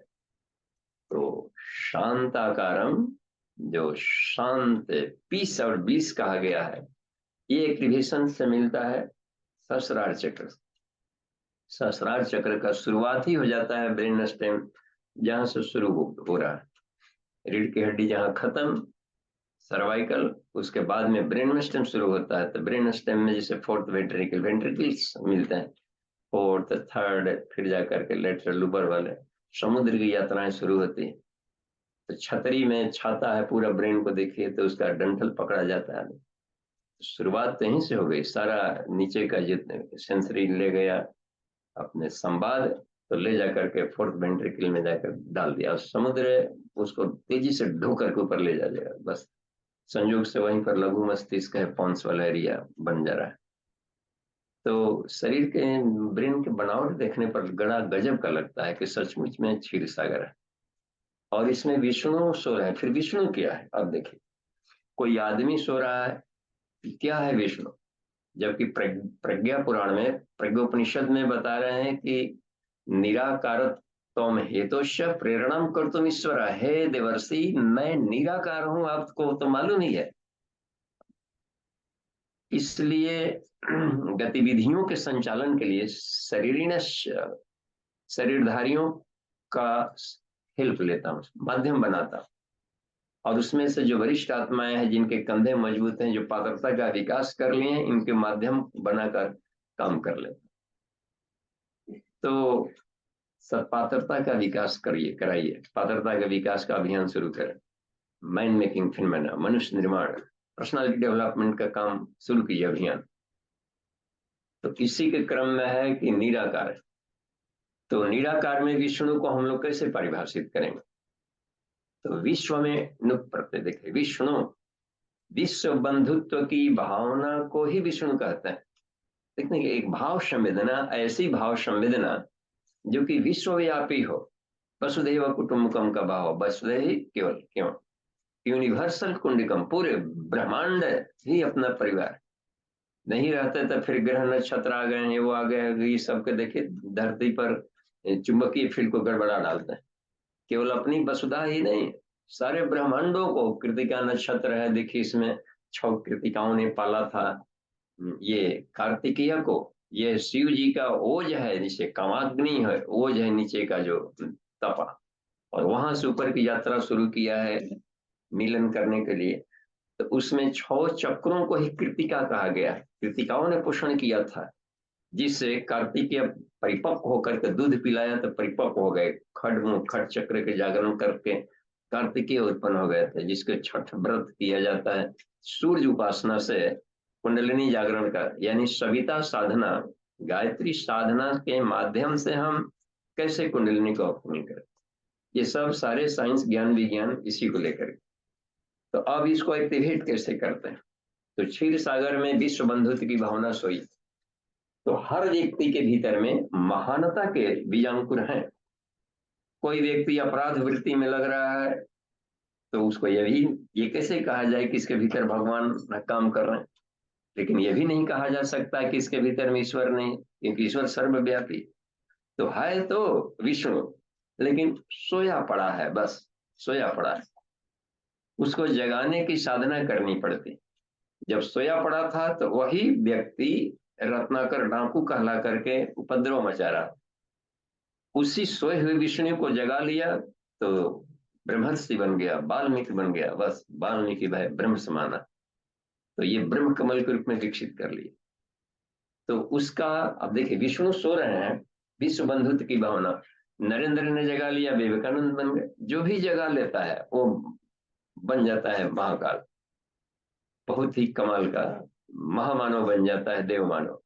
तो शांताकारम, जो शांत पीस और ब्लिस कहा गया है, ये एक्टिवेशन से मिलता है सहस्रार चक्र। सहस्रार चक्र का शुरुआत ही हो जाता है ब्रेन स्टेम, जहां से शुरू हो रहा है, रीढ़ की हड्डी जहां खत्म, सर्वाइकल, उसके बाद में ब्रेन स्टेम शुरू होता है। तो ब्रेन स्टेम में जैसे फोर्थ वेंट्रिकल, वेंट्रिकल्स मिलते हैं, फोर्थ थर्ड, फिर जाकर के लेटरल लूबर वाले, समुद्र की यात्राएं शुरू होती है। तो छतरी में छाता है पूरा, ब्रेन को देखिए तो उसका डंठल पकड़ा जाता है। तो शुरुआत तो यहीं से हो गई, सारा नीचे का जितने सेंसरी ले गया अपने संवाद, तो ले जाकर के फोर्थ वेंट्रिकल में जाकर डाल दिया, और समुद्र उसको तेजी से ढो करके ऊपर ले जाएगा। बस संयोग से वहीं पर लघु मस्तिष्क है, पॉन्स वाला एरिया बन जा रहा है। तो शरीर के ब्रेन के बनावट देखने पर बड़ा गजब का लगता है कि सचमुच में क्षीर सागर है। और इसमें विष्णु सो रहा है। फिर विष्णु क्या है, अब देखिए, कोई आदमी सो रहा है, क्या है विष्णु? जबकि प्रज्ञा पुराण में, प्रज्ञोपनिषद में बता रहे हैं कि निराकार तम हेतुष प्रेरणा कर तुम ईश्वर, हे देवर्षि मैं निराकार हूं, आपको तो मालूम ही है। इसलिए गतिविधियों के संचालन के लिए शरीरधारियों का हेल्प लेता हूँ, माध्यम बनाता हूँ। और उसमें से जो वरिष्ठ आत्माएं हैं, जिनके कंधे मजबूत हैं, जो पात्रता का विकास कर लिए हैं, इनके माध्यम बनाकर काम कर लेता। तो सत्पात्रता का विकास करिए, कराइए, पात्रता का विकास का अभियान शुरू करें। माइंड मेकिंग फिनोमेना, मनुष्य निर्माण, पर्सनालिटी डेवलपमेंट का काम शुरू कीजिए अभियान। तो इसी के क्रम में है कि निराकार। तो निराकार में विष्णु को हम लोग कैसे परिभाषित करेंगे? तो विश्व में नुक प्रत्यय, देखिए विष्णु, विश्व बंधुत्व की भावना को ही विष्णु कहते हैं। देखने की एक भाव संवेदना, ऐसी भाव संवेदना जो कि विश्वव्यापी हो, वसुधैव कुटुंबकम का भाव, वसुधैव केवल क्यों, यूनिवर्सल कुंडिकम, पूरे ब्रह्मांड ही अपना परिवार। नहीं रहते तो फिर ग्रह नक्षत्र आ गए हैं, वो आ गए, ये सबके देखिए धरती पर चुंबकीय फील्ड को गड़बड़ा डालते हैं। केवल अपनी वसुधा ही नहीं, सारे ब्रह्मांडों को, कृतिका नक्षत्र है, देखिए इसमें 6 कृतिकाओं ने पाला था। ये कार्तिकेय को, ये शिव जी का ओज है, जिसे कामाग्नि है, ओज है नीचे का जो तपा, और वहां से ऊपर की यात्रा शुरू किया है मिलन करने के लिए। तो उसमें 6 चक्रों को ही कृतिका कहा गया है, कृतिकाओं ने पोषण किया था, जिससे कार्तिकेय परिपक्व होकर के दूध पिलाया तो परिपक्व हो गए, खड चक्र के जागरण करके कार्तिकेय उत्पन्न हो गए थे, जिसके छठ व्रत किया जाता है सूर्य उपासना से, कुंडलिनी जागरण का, यानी सविता साधना, गायत्री साधना के माध्यम से हम कैसे कुंडलिनी को ओपनिंग करें। ये सब सारे साइंस ज्ञान विज्ञान इसी को लेकर। तो अब इसको एक्टिवेट कैसे करते हैं? तो क्षीर सागर में विश्व बंधुत्व की भावना सोई। तो हर व्यक्ति के भीतर में महानता के बीजांकुर हैं। कोई व्यक्ति अपराध वृत्ति में लग रहा है, तो उसको ये कैसे कहा जाए कि इसके भीतर भगवान काम कर रहे हैं? लेकिन ये भी नहीं कहा जा सकता कि इसके भीतर में ईश्वर नहीं, क्योंकि ईश्वर सर्वव्यापी तो है, तो विष्णु, लेकिन सोया पड़ा है, बस सोया पड़ा है, उसको जगाने की साधना करनी पड़ती। जब सोया पड़ा था तो वही व्यक्ति रत्नाकर डाकू कहला करके उपद्रव मचा रहा, उसी सोए हुए विष्णु को जगा लिया, तो ब्रह्मर्षि बन गया, वाल्मीकि बन गया, बस वाल्मीकि भाई ब्रह्म समाना, तो ये ब्रह्म कमल के रूप में विकसित कर लिए। तो उसका अब देखिए, विष्णु सो रहे हैं, विश्व बंधुत्व की भावना, नरेंद्र ने जगह लिया, विवेकानंद बन गए। जो भी जगह लेता है वो बन जाता है महाकाल, बहुत ही कमाल का महामानव बन जाता है, देव मानव।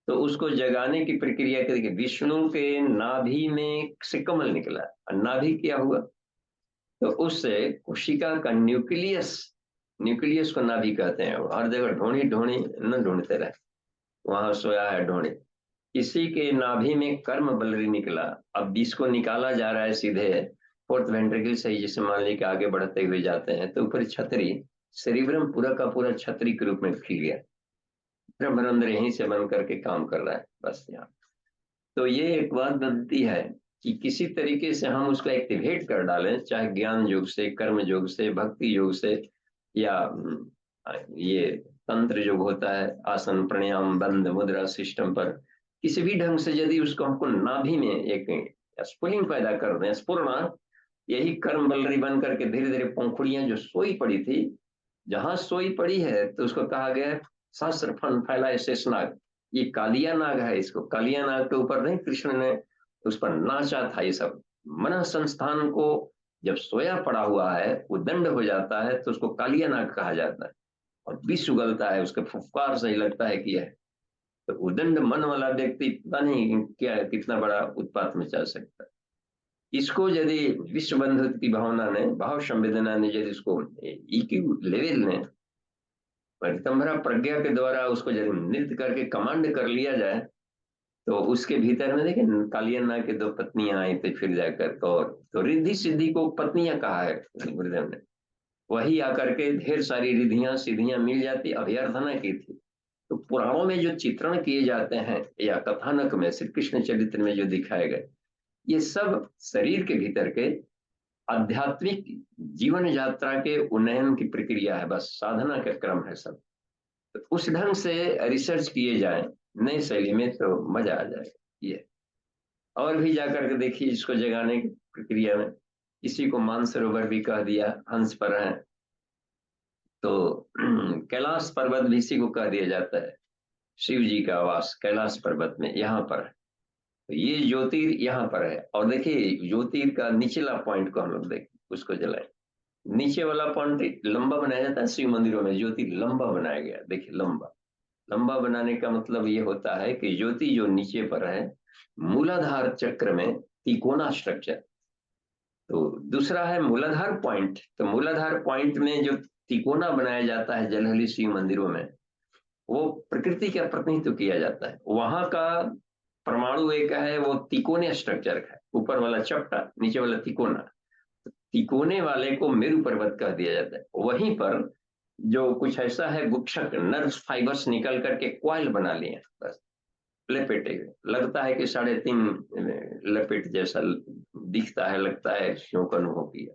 तो उसको जगाने की प्रक्रिया करके विष्णु के नाभि में से कमल निकला, और नाभि क्या हुआ, तो उससे कोशिका का न्यूक्लियस, न्यूक्लियस को नाभि कहते हैं। हर जगह ढोणी ढोणी न ढूंढते रहे, वहां सोया है ढोणी। इसी के नाभि में कर्म बलरी निकला। अब इसको निकाला जा रहा है सीधे फोर्थ वेंट्रिकल से, जिसे मान ली कि आगे बढ़ते हुए जाते हैं तो ऊपर छतरी, सेरिब्रम पूरा का पूरा छतरी के रूप में खिल गया। ब्रह्मरंध्र यहीं से बन करके काम कर रहा है बस यहाँ। तो ये एक बात बनती है कि किसी तरीके से हम उसको एक्टिवेट कर डालें, चाहे ज्ञान योग से, कर्म योग से, भक्ति योग से, या ये तंत्र योग होता है, आसन प्राणायाम बंद मुद्रा सिस्टम पर, किसी भी ढंग से यदि उसको हमको नाभि में एक स्फुलिंग पैदा कर दें, स्फुरना, यही कर्म बलरी बन करके धीरे धीरे पंखुड़ियां जो सोई पड़ी थी, जहां सोई पड़ी है तो उसको कहा गया है सहस्र फन फैलाए शेष नाग। ये कालिया नाग है, इसको कालिया नाग के ऊपर नहीं कृष्ण ने उस पर नाचा था। ये सब मन संस्थान को जब सोया पड़ा हुआ है वो दंड हो जाता है तो उसको कालिया नाग कहा जाता है, और विष उगलता है उसके फुफकार से ही लगता है कि है। तो उदंड मन वाला व्यक्ति पता नहीं क्या कितना बड़ा उत्पात मचा सकता है। इसको यदि विश्व बंधुत्व की भावना ने, भाव संवेदना ने, यदि इसको ईक्यू लेवल ने, पीतम्बरा प्रज्ञा के द्वारा उसको यदि नृत्य करके कमांड कर लिया जाए, तो उसके भीतर में देखिए कालियन्ना की दो पत्नियां आई थी फिर जाकर, और तो रिद्धि सिद्धि को पत्नियां कहा है गुरुदेव ने। वही आकर के ढेर सारी रिधियां सिद्धियां मिल जाती, अभ्यर्थना की थी। तो पुराणों में जो चित्रण किए जाते हैं या कथानक में श्री कृष्ण चरित्र में जो दिखाए गए, ये सब शरीर के भीतर के आध्यात्मिक जीवन यात्रा के उन्नयन की प्रक्रिया है, बस साधना का क्रम है सब। तो उस ढंग से रिसर्च किए जाए नई शैली में तो मजा आ जाएगा ये। और भी जाकर के देखिए इसको जगाने की प्रक्रिया में, इसी को मानसरोवर भी कह दिया, हंस पर है तो कैलाश पर्वत भी इसी को कह दिया जाता है, शिव जी का आवास कैलाश पर्वत में यहाँ पर है। तो ये ज्योतिर यहाँ पर है। और देखिए ज्योतिर का निचला पॉइंट को हम लोग देखें, उसको जलाएं। नीचे वाला पॉइंट लंबा बनाया जाता है शिव मंदिरों में, ज्योति लंबा बनाया गया, देखिए लंबा। लंबा बनाने का मतलब ये होता है कि ज्योति जो नीचे पर है मूलाधार चक्र में तिकोना स्ट्रक्चर। तो दूसरा है मूलाधार पॉइंट, तो मूलाधार पॉइंट में जो तिकोना बनाया जाता है जलहली शिव मंदिरों में, वो प्रकृति का प्रतिनिधित्व किया जाता है। वहां का परमाणु एक है, वो तिकोने स्ट्रक्चर का है, ऊपर वाला चपटा नीचे वाला तिकोना। तिकोने वाले को मेरु पर्वत कह दिया जाता है। वहीं पर जो कुछ ऐसा है, गुच्छक नर्व फाइबर्स निकल करके क्वाइल बना लिए, बस लपेटे हुए, लगता है कि 3.5 लपेट जैसा दिखता है, लगता है शिव का अनुभव किया।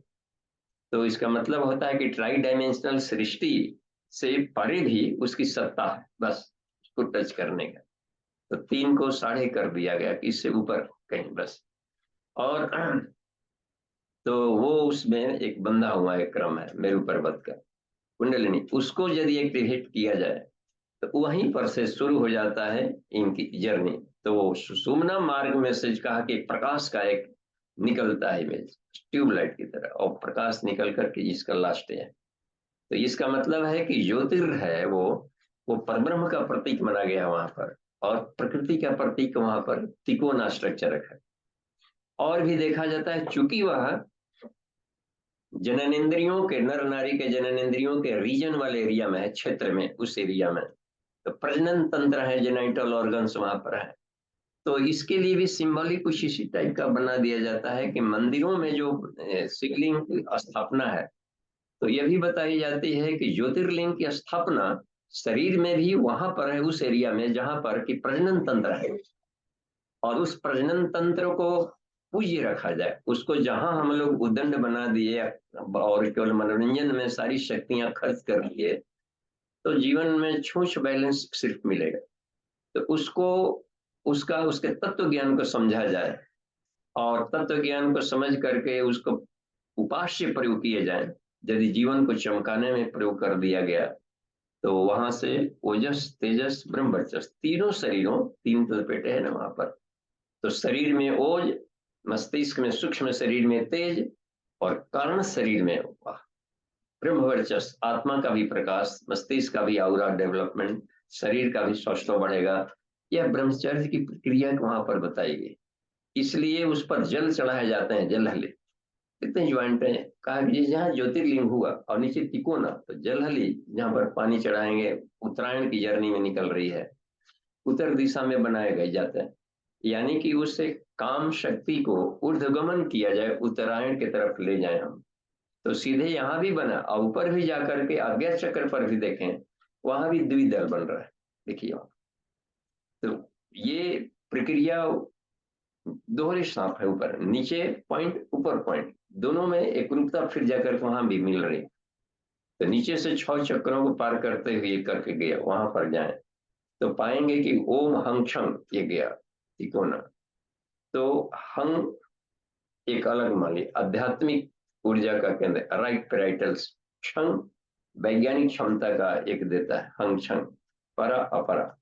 तो इसका मतलब होता है कि ट्राई डायमेंशनल सृष्टि से परे भी उसकी सत्ता है, बस उसको टच करने का। तो 3 को 1.5 कर दिया गया कि इससे ऊपर कहीं बस। और तो वो उसमें एक बंधा हुआ एक क्रम है मेरु पर्वत का, कुंडलिनी, उसको यदि एक्टिवेट किया जाए तो वहीं पर से शुरू हो जाता है इनकी जर्नी। तो वो सुषुम्ना मार्ग में से कहा कि प्रकाश का एक निकलता है इमेज, ट्यूबलाइट की तरह, और प्रकाश निकल करके इसका लास्ट है। तो इसका मतलब है कि ज्योतिर है वो परब्रह्म का प्रतीक माना गया वहां पर, और प्रकृति का प्रतीक वहां पर तिकोना स्ट्रक्चर रखा। और भी देखा जाता है चूंकि वह जननेंद्रियों के, नर नारी के जननेंद्रियों के रीजन वाले एरिया में है, क्षेत्र में, उस एरिया में, तो प्रजनन तंत्र है, जेनाइटल ऑर्गन्स वहां पर है। तो इसके लिए भी सिंबॉलिक कुछ इसी टाइप का बना दिया जाता है कि मंदिरों में जो शिवलिंग की स्थापना है, तो यह भी बताई जाती है कि ज्योतिर्लिंग की स्थापना शरीर में भी वहां पर है, उस एरिया में जहां पर कि प्रजनन तंत्र है, और उस प्रजनन तंत्र को पूज्य रखा जाए। उसको जहां हम लोग उदंड बना दिए और केवल मनोरंजन में सारी शक्तियां खर्च कर लिए, तो जीवन में छूछ बैलेंस सिर्फ मिलेगा। तो उसको उसका उसके तत्व ज्ञान को समझा जाए, और तत्व ज्ञान को समझ करके उसको उपास्य प्रयोग किए जाए, यदि जीवन को चमकाने में प्रयोग कर दिया गया, तो वहां से ओजस, तेजस, ब्रह्म वर्चस, तीनों शरीरों, तीन तलपेटे है ना वहां पर, तो शरीर में ओज, मस्तिष्क में, सूक्ष्म शरीर में तेज, और कारण शरीर में ब्रह्म वर्चस, आत्मा का भी प्रकाश, मस्तिष्क का भी आउरा डेवलपमेंट, शरीर का भी सौष्ठव बढ़ेगा। यह ब्रह्मचर्य की प्रक्रिया वहां पर बताई गई। इसलिए उस पर जल चढ़ाए जाते हैं, जलहली। कितने ज्वाइंट है, कहा कि जहाँ ज्योतिर्लिंग हुआ और नीचे तिकोना, तो जलहली जहाँ पर पानी चढ़ाएंगे, उत्तरायण की जर्नी में निकल रही है, उत्तर दिशा में बनाए गए जाते हैं, यानी कि उससे काम शक्ति को ऊर्ध्वगमन किया जाए, उत्तरायण की तरफ ले जाए हम। तो सीधे यहाँ भी बना, और ऊपर भी जाकर के आज्ञा चक्र पर भी देखें, वहां भी द्विदल बन रहा है, देखिए। तो ये प्रक्रिया दोहरे सांप है, ऊपर नीचे पॉइंट, ऊपर पॉइंट, दोनों में एक रूपता फिर जाकर वहां भी मिल रही। तो नीचे से 6 चक्रों को पार करते हुए करके गया, वहां पर जाए तो पाएंगे कि ओम हंग छंग ये गया तिकोना। तो हंग एक अलग मानी आध्यात्मिक ऊर्जा का केंद्र, राइट पेराइटल्स, क्षंग वैज्ञानिक क्षमता का एक देता है, हंग छंग, परा अपरा,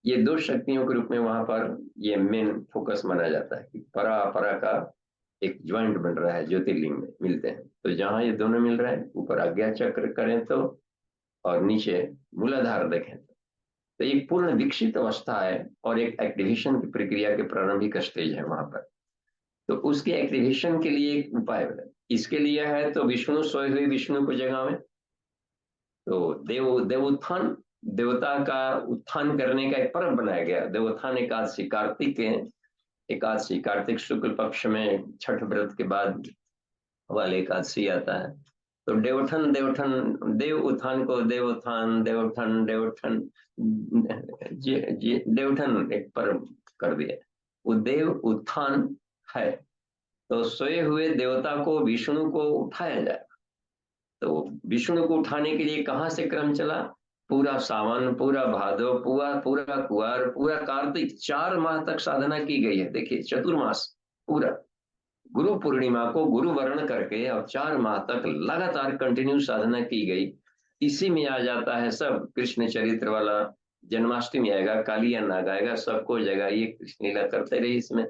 ये दो शक्तियों के रूप में वहां पर ये मेन फोकस माना जाता है कि परा अपरा का एक ज्वाइंट बन रहा है, ज्योतिर्लिंग में मिलते हैं। तो जहां ये दोनों मिल रहे हैं, ऊपर आज्ञा चक्र करें तो, और नीचे मूलाधार देखें तो एक पूर्ण विकसित अवस्था है, और एक एक्टिवेशन की प्रक्रिया के प्रारंभिक स्टेज है वहां पर। तो उसके एक्टिवेशन के लिए एक उपाय है, इसके लिए है तो विष्णु, सोए हुए विष्णु को जगावें, तो देवोत्थान, देवता का उत्थान करने का एक पर्व बनाया गया, देवोत्थान एकादशी, कार्तिक एकादशी, कार्तिक शुक्ल पक्ष में छठ व्रत के बाद वाले एकादशी आता है। तो देवोत्थान, देवोत्थान, देव उत्थान को देवोत्थान, देवोत्थान, देवोत्थान, देवोत्थान एक पर्व कर दिया, वो देव उत्थान है। तो सोए हुए देवता को, विष्णु को उठाया जाए। तो विष्णु को उठाने के लिए कहाँ से क्रम चला, पूरा सावन, पूरा भादो, पूरा पूरा कुआर, पूरा कार्तिक, 4 माह तक साधना की गई है। देखिए चतुर्मास पूरा, गुरु पूर्णिमा को गुरु वर्ण करके और 4 माह तक लगातार कंटिन्यू साधना की गई। इसी में आ जाता है सब, कृष्ण चरित्र वाला, जन्माष्टमी आएगा, कालिया नाग आएगा, सबको जगाइए, कृष्ण लीला करते रहिए इसमें।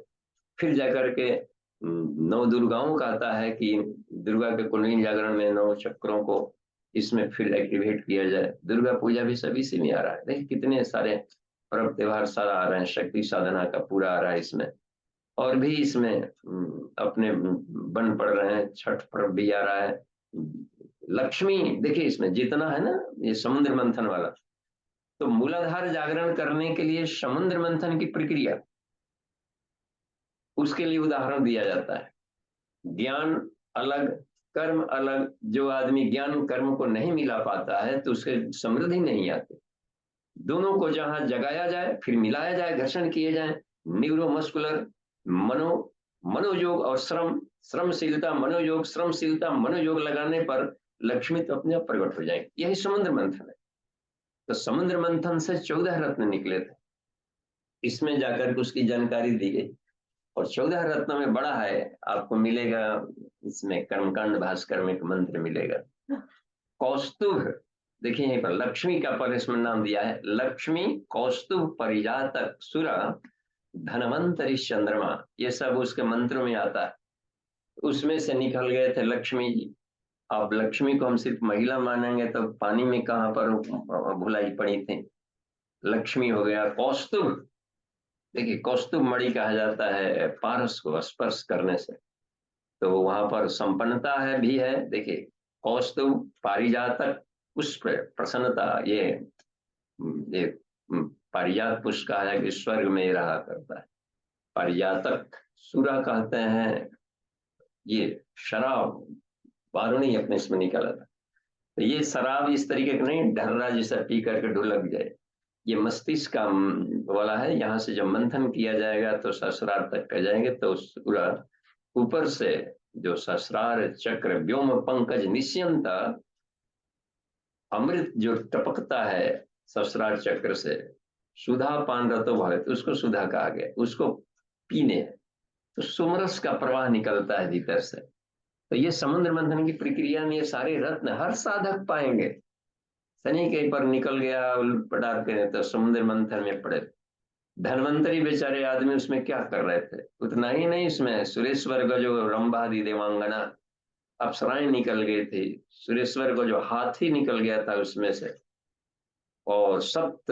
फिर जाकर के 9 दुर्गाओं का आता है कि दुर्गा के कुंडली जागरण में 9 चक्रों को इसमें फिर एक्टिवेट किया जाए। दुर्गा पूजा भी सब इसी में आ रहा है, देखिए कितने सारे पर्व त्योहार सारा आ रहे हैं, शक्ति साधना का पूरा आ रहा है इसमें। और भी इसमें अपने बन पड़ रहे हैं, छठ पर्व भी आ रहा है, लक्ष्मी, देखिए इसमें जितना है ना ये समुद्र मंथन वाला, तो मूलाधार जागरण करने के लिए समुद्र मंथन की प्रक्रिया, उसके लिए उदाहरण दिया जाता है। ज्ञान अलग, कर्म अलग, जो आदमी ज्ञान कर्म को नहीं मिला पाता है तो उसके समृद्धि नहीं आती। दोनों को जहां जगाया जाए, फिर मिलाया जाए, घर्षण किए जाए, न्यूरोमस्कुलर, मनो मनोयोग और श्रम, श्रमशीलता मनोयोग, श्रमशीलता मनोयोग लगाने पर लक्ष्मी तो अपने आप प्रकट हो जाएगी। यही समुद्र मंथन है। तो समुद्र मंथन से 14 रत्न निकले थे, इसमें जाकर के उसकी जानकारी दी गई। और 14 रत्न में बड़ा है, आपको मिलेगा इसमें कर्मकांड भास्कर में एक मंत्र मिलेगा, कौस्तुभ। देखिए यहीं पर लक्ष्मी का पर इसमें नाम दिया है, लक्ष्मी कौस्तुभ परिजातक सुरा धनवंतरि चंद्रमा, ये सब उसके मंत्र में आता है। उसमें से निकल गए थे लक्ष्मी जी। अब लक्ष्मी को हम सिर्फ महिला मानेंगे तो पानी में कहां पर भुलाई पड़ी थी, लक्ष्मी हो गया। कौस्तुभ, देखिए कौस्तुभ मणि कहा जाता है पारस को स्पर्श करने से, तो वहां पर संपन्नता है भी है। देखिए कौस्तुभ, पारिजातक, पुष्प, प्रसन्नता, ये पारिजात पुष्प का है कि स्वर्ग में रहा करता है। पारिजातक सुरा कहते हैं, ये शराब, वारुणी अपने इसमें निकाला था। तो ये शराब इस तरीके का नहीं ढर्रा जैसा पी करके ढुलक जाए, ये मस्तिष्क का वाला है। यहाँ से जब मंथन किया जाएगा तो ससुराल तक कर जाएंगे, तो पूरा ऊपर से जो सहस्रार चक्र व्योम पंकज निश्यंत अमृत जो टपकता है सहस्रार चक्र से, सुधा पान रतो भवित, उसको सुधा कहा गया, उसको पीने। तो सुमरस का प्रवाह निकलता है भीतर से। तो ये समुद्र मंथन की प्रक्रिया में ये सारे रत्न हर साधक पाएंगे। शनि के पर निकल गया उलट पटार के तो समुद्र मंथन में पड़े। धनवंतरी बेचारे आदमी उसमें क्या कर रहे थे, उतना ही नहीं, इसमें सुरेश्वर का जो रंभादि देवांगना अप्सराएं निकल गई थी, सुरेश्वर को जो हाथी निकल गया था उसमें से, और सप्त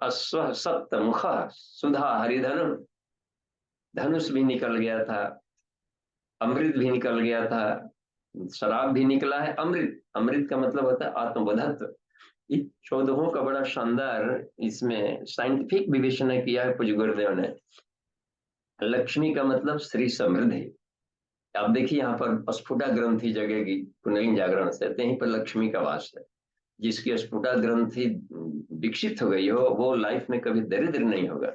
अश्व सप्त मुख सुधा हरिधनु, धनुष भी निकल गया था, अमृत भी निकल गया था, शराब भी निकला है, अमृत, अमृत का मतलब होता है आत्मबोधत्व। इन चौदहों का बड़ा शानदार इसमें साइंटिफिक विवेचना किया है पूज्य गुरुदेव ने। लक्ष्मी का मतलब श्री समृद्धि। आप देखिए यहाँ पर स्फुटा ग्रंथि जगेगी कुंडलिनी जागरण से, तो यहीं पर लक्ष्मी का वास है। जिसकी स्फुटा ग्रंथि विकसित हो गई हो वो लाइफ में कभी दरिद्र नहीं होगा।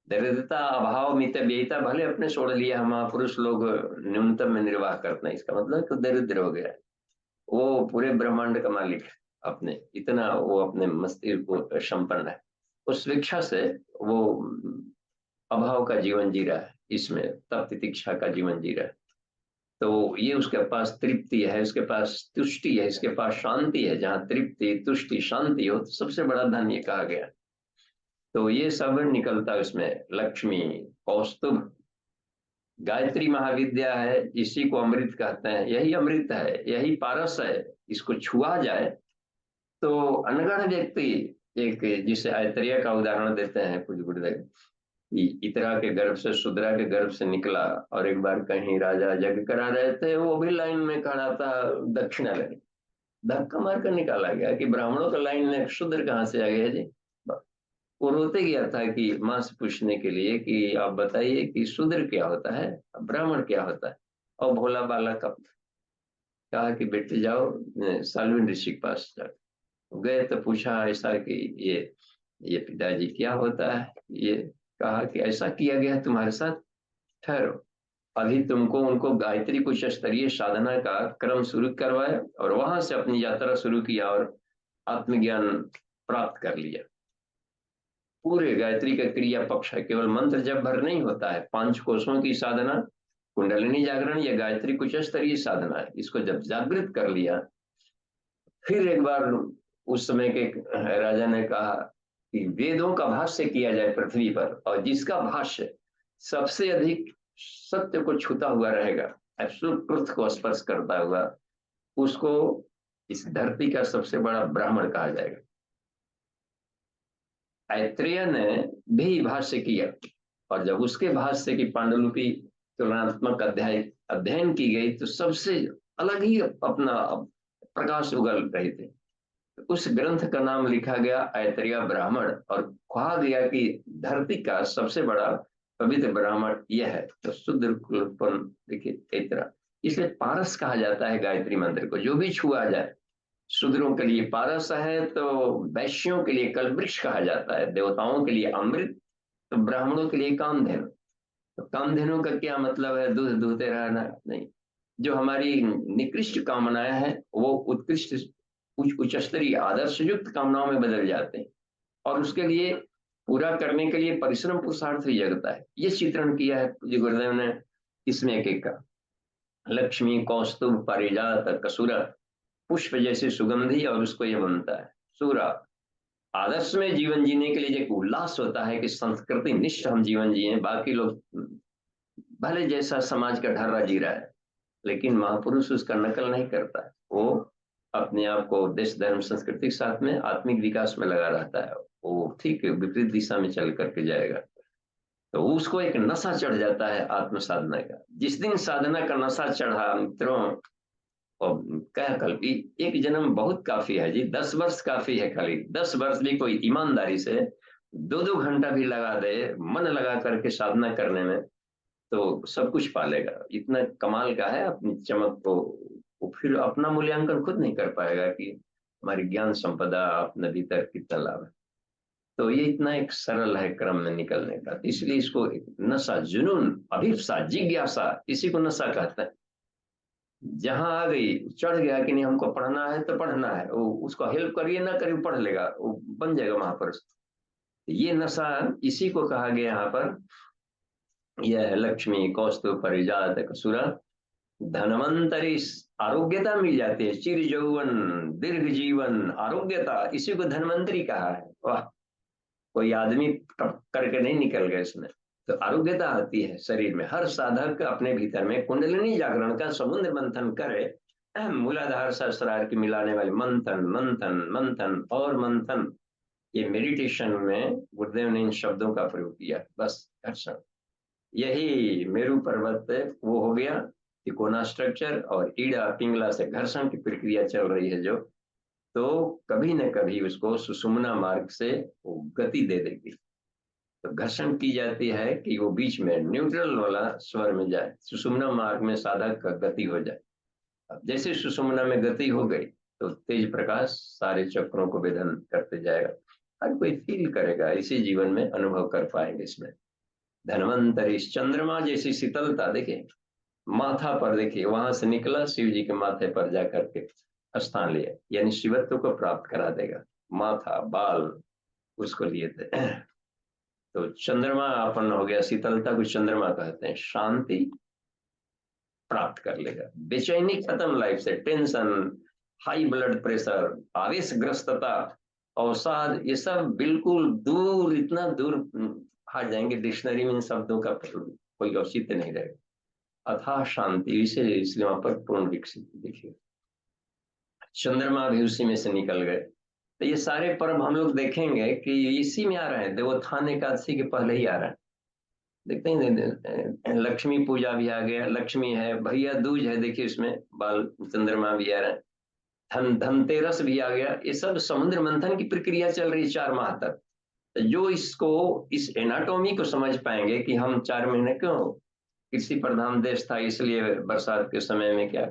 दरिद्रता अभाव मित व्ययिता भले अपने छोड़ लिया, हम महापुरुष लोग न्यूनतम में निर्वाह करते हैं, इसका मतलब तो दरिद्र हो गया। वो पूरे ब्रह्मांड का मालिक है, अपने इतना वो अपने मस्तिष्क को संपन्न है। उस शिक्षा से वो अभाव का जीवन जी रहा है, इसमें तप तितिक्षा का जीवन जी रहा है। तो ये उसके पास तृप्ति है, उसके पास तुष्टि है, इसके पास शांति है। जहाँ तृप्ति तुष्टि शांति हो तो सबसे बड़ा धन ये कहा गया। तो ये सब निकलता है उसमें। लक्ष्मी, कौस्तुभ, गायत्री महाविद्या है, इसी को अमृत कहते हैं। यही अमृत है, यही पारस है। इसको छुआ जाए तो अनगढ़ व्यक्ति, एक जिसे ऐतरेय का उदाहरण देते हैं कुछ गुरुदेव, इतरा के गर्भ से शूद्रा के गर्भ से निकला, और एक बार कहीं राजा यज्ञ करा रहे थे, वो भी लाइन में खड़ा था, दक्षिणा लेने, धक्का मार कर निकाला गया कि ब्राह्मणों का लाइन में शूद्र कहाँ से आ गया जी। वो रोते गया था कि माँ से पूछने के लिए कि आप बताइए कि शूद्र क्या होता है, ब्राह्मण क्या होता है। और भोला बालक कहा कि बेटे जाओ साल्विन ऋषि के पास जाओ। गए तो पूछा ऐसा कि ये पिताजी क्या होता है। ये कहा कि ऐसा किया गया तुम्हारे साथ, ठहरो, अभी तुमको उनको गायत्री कुछ स्तरीय साधना का क्रम शुरू करवाया और वहां से अपनी यात्रा शुरू किया और आत्मज्ञान प्राप्त कर लिया। पूरे गायत्री का क्रिया पक्ष है, केवल मंत्र जब भर नहीं होता है, 5 कोषों की साधना, कुंडलिनी जागरण या गायत्री कुछ स्तरीय साधना है। इसको जब जागृत कर लिया, फिर एक बार उस समय के राजा ने कहा कि वेदों का भाष्य किया जाए पृथ्वी पर, और जिसका भाष्य सबसे अधिक सत्य को छूता हुआ रहेगा, एब्सोल्यूट ट्रुथ को स्पर्श करता हुआ, उसको इस धरती का सबसे बड़ा ब्राह्मण कहा जाएगा। ऐत्रेय ने भी भाष्य किया, और जब उसके भाष्य की पांडुलिपि तुलनात्मक अध्ययन की गई तो सबसे अलग ही अपना प्रकाश उगल रहे थे। उस ग्रंथ का नाम लिखा गया ऐतरेय ब्राह्मण, और कहा गया कि धरती का सबसे बड़ा पवित्र ब्राह्मण यह है। तो शुद्र देखिए ऐतरा, इसलिए पारस कहा जाता है गायत्री मंत्र को। जो भी छुआ जाए, शूद्रों के लिए पारस है, तो वैश्यों के लिए कल्पवृक्ष कहा जाता है, देवताओं के लिए अमृत, तो ब्राह्मणों के लिए कामधेनु। तो कामधेनु का क्या मतलब है, दूध दूहते रहना नहीं। जो हमारी निकृष्ट कामनाएं हैं वो उत्कृष्ट उच्च स्तरीय आदर्श युक्त कामनाओं में बदल जाते हैं, और उसके लिए पूरा करने के लिए परिश्रम पुरुषार्थ ही जगता है। ये चित्रण किया है पूज्य गुरुदेव ने इसमें एक एक का। लक्ष्मी, कौस्तुभ, पारिजात, कसूरा, पुष्प जैसे सुगंधी, और उसको ये बनता है सूरा। आदर्श में जीवन जीने के लिए एक उल्लास होता है कि संस्कृति निष्ठ हम जीवन जिए। बाकी लोग भले जैसा समाज का ढर्रा जी रहा है, लेकिन महापुरुष उसका नकल नहीं करता है। वो अपने आप को देश धर्म संस्कृति के साथ में आत्मिक विकास में लगा रहता है। वो ठीक विपरीत दिशा में चल करके जाएगा, तो उसको एक नशा चढ़ जाता है आत्म साधना का। जिस दिन साधना का नशा चढ़ा मित्रों, और क्या कल्पी, एक जन्म बहुत काफी है जी, 10 वर्ष काफी है। खाली 10 वर्ष भी कोई ईमानदारी से 2-2 घंटा भी लगा दे, मन लगा करके साधना करने में, तो सब कुछ पालेगा। इतना कमाल का है अपनी चमक को। वो फिर अपना मूल्यांकन खुद नहीं कर पाएगा कि हमारी ज्ञान संपदा अपने भीतर कितना लाभ है। तो ये इतना एक सरल है क्रम में निकलने का, तो इसलिए इसको नशा, जुनून, अभिप्सा, जिज्ञासा, इसी को नशा कहते हैं। जहां आ गई, चढ़ गया कि नहीं हमको पढ़ना है तो पढ़ना है, वो उसको हेल्प करिए ना करिए पढ़ लेगा, वो बन जाएगा महापुरुष। ये नशा इसी को कहा गया यहाँ पर यह है लक्ष्मी कौस्तुभ परिजात कसुरा धनवंतरी। आरोग्यता मिल जाती है, चिर यौवन दीर्घ जीवन आरोग्यता, इसी को धनवंतरी कहा है। वाह, कोई आदमी करके नहीं निकल गया इसमें। तो आरोग्यता आती है शरीर में। हर साधक अपने भीतर में कुंडलिनी जागरण का समुद्र मंथन करे, मूलाधार सहस्त्रार की मिलाने वाले मंथन मंथन मंथन और मंथन। ये मेडिटेशन में गुरुदेव ने इन शब्दों का प्रयोग किया। बस घर्षण, यही मेरू पर्वत वो हो गया तिकोना स्ट्रक्चर, और ईड़ा पिंगला से घर्षण की प्रक्रिया चल रही है जो, तो कभी न कभी उसको सुषुम्ना मार्ग से वो गति दे देगी। तो घर्षण की जाती है कि वो बीच में न्यूट्रल वाला स्वर में जाए, सुषुम्ना मार्ग में साधक का गति हो जाए। अब जैसे सुषुम्ना में गति हो गई तो तेज प्रकाश सारे चक्रों को वेदन करते जाएगा। हर कोई फील करेगा, इसी जीवन में अनुभव कर पाएंगे इसमें। धनवंतरी, चंद्रमा जैसी शीतलता देखिए, माथा पर देखिए, वहां से निकला शिव जी के माथे पर जाकर के स्थान लिया, यानी शिवत्व को प्राप्त करा देगा। माथा बाल उसको लिए थे। तो चंद्रमा अपन हो गया, शीतलता को चंद्रमा कहते हैं। शांति प्राप्त कर लेगा, बेचैनी खत्म लाइफ से, टेंशन, हाई ब्लड प्रेशर, आवेशग्रस्तता, अवसाद, ये सब बिल्कुल दूर, इतना दूर हट जाएंगे। डिक्शनरी में इन शब्दों का कोई औचित्य नहीं रहेगा। अथाह शांति, इसलिए वहां पर पूर्ण विकसित देखिए। चंद्रमा भी उसी में से निकल गए। तो ये सारे पर्व हम लोग देखेंगे कि इसी में आ रहे हैं, देवोत्थान एकादशी के पहले ही आ रहा है। देखते हैं लक्ष्मी पूजा भी आ गया, लक्ष्मी है, भैया दूज है, देखिए इसमें बाल चंद्रमा भी आ रहा है, धनतेरस भी आ गया। ये सब समुद्र मंथन की प्रक्रिया चल रही है 4 माह तक। जो इसको, इस एनाटॉमी को समझ पाएंगे कि हम 4 महीने क्यों, कृषि प्रधान देश था इसलिए बरसात के समय में क्या,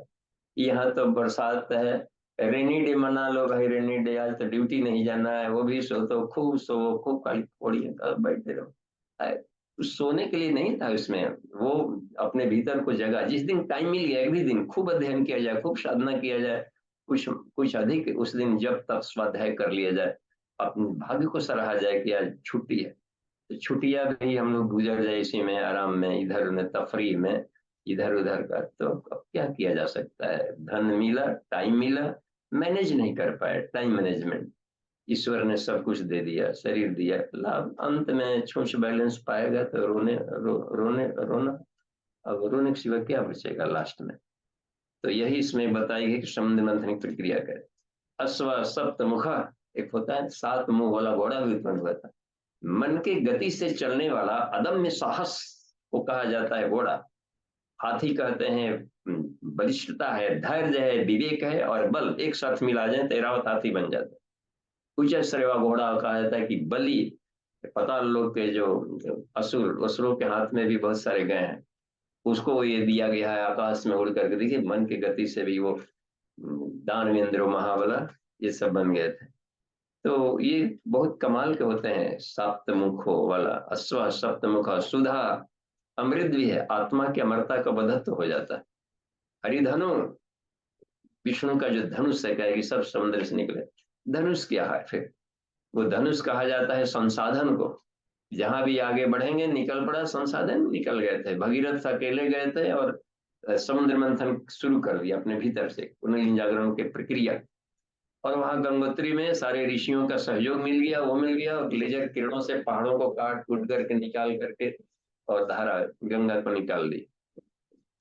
यहाँ तो बरसात है, रेनी डे मना लो भाई, रेनी डे आज तो ड्यूटी नहीं जाना है, वो भी सो तो खूब सो, खूब खाली पौड़ी बैठे रहो। सोने के लिए नहीं था उसमें, वो अपने भीतर को जगह, जिस दिन टाइम मिल गया एक भी दिन खूब अध्ययन किया जाए, खूब साधना किया जाए, कुछ कुछ अधिक उस दिन जब तक स्वाध्याय कर लिया जाए, अपने भाग्य को सराहा जाए कि आज छुट्टी है। तो छुट्टियां भी हम लोग गुजर जाए इसी में, आराम में, इधर उधर तफरी में, इधर उधर का। तो अब क्या किया जा सकता है, धन मिला, टाइम मिला, मैनेज नहीं कर पाए, टाइम मैनेजमेंट। ईश्वर ने सब कुछ दे दिया, शरीर दिया, लाभ अंत में छूछ बैलेंस पाएगा तो रोने रोना, अब रोने के सिवा क्या बचेगा लास्ट में। तो यही इसमें बताई गई कि समुद्र मंथन की प्रक्रिया करे। अश्व सप्त मुखा, एक होता है 7 मुंह वाला घोड़ा भी उत्पन्न हुआ था। मन की गति से चलने वाला अदम्य साहस को कहा जाता है घोड़ा। हाथी कहते हैं बलिष्ठता है, धैर्य है, विवेक है और बल एक साथ मिला जाए तो ऐरावत हाथी बन जाता है। कुछ श्रेवा घोड़ा कहा जाता है कि बलि, पताल लोक के जो असुरों के हाथ में भी बहुत सारे गए हैं, उसको ये दिया गया है आकाश में उड़ करके। देखिए मन की गति से भी वो दानवेंद्र महाबला ये सब बन गए थे। तो ये बहुत कमाल के होते हैं। सप्तमुखो वाला अश्व, सप्तमुख सुधा, अमृत भी है, आत्मा की अमरता का बधत्व हो जाता है। हरिधनु, विष्णु का जो धनुष है, कहे कि सब समुद्र से निकले। धनुष क्या है फिर, वो धनुष कहा जाता है संसाधन को। जहां भी आगे बढ़ेंगे, निकल पड़ा संसाधन, निकल गए थे भगीरथ अकेले गए थे और समुद्र मंथन शुरू कर दिया अपने भीतर से, कुंडलिनी जागरण की प्रक्रिया। और वहां गंगोत्री में सारे ऋषियों का सहयोग मिल गया, वो मिल गया, और लेजर किरणों से पहाड़ों को काट कूट करके निकाल करके और धारा गंगा को निकाल दी।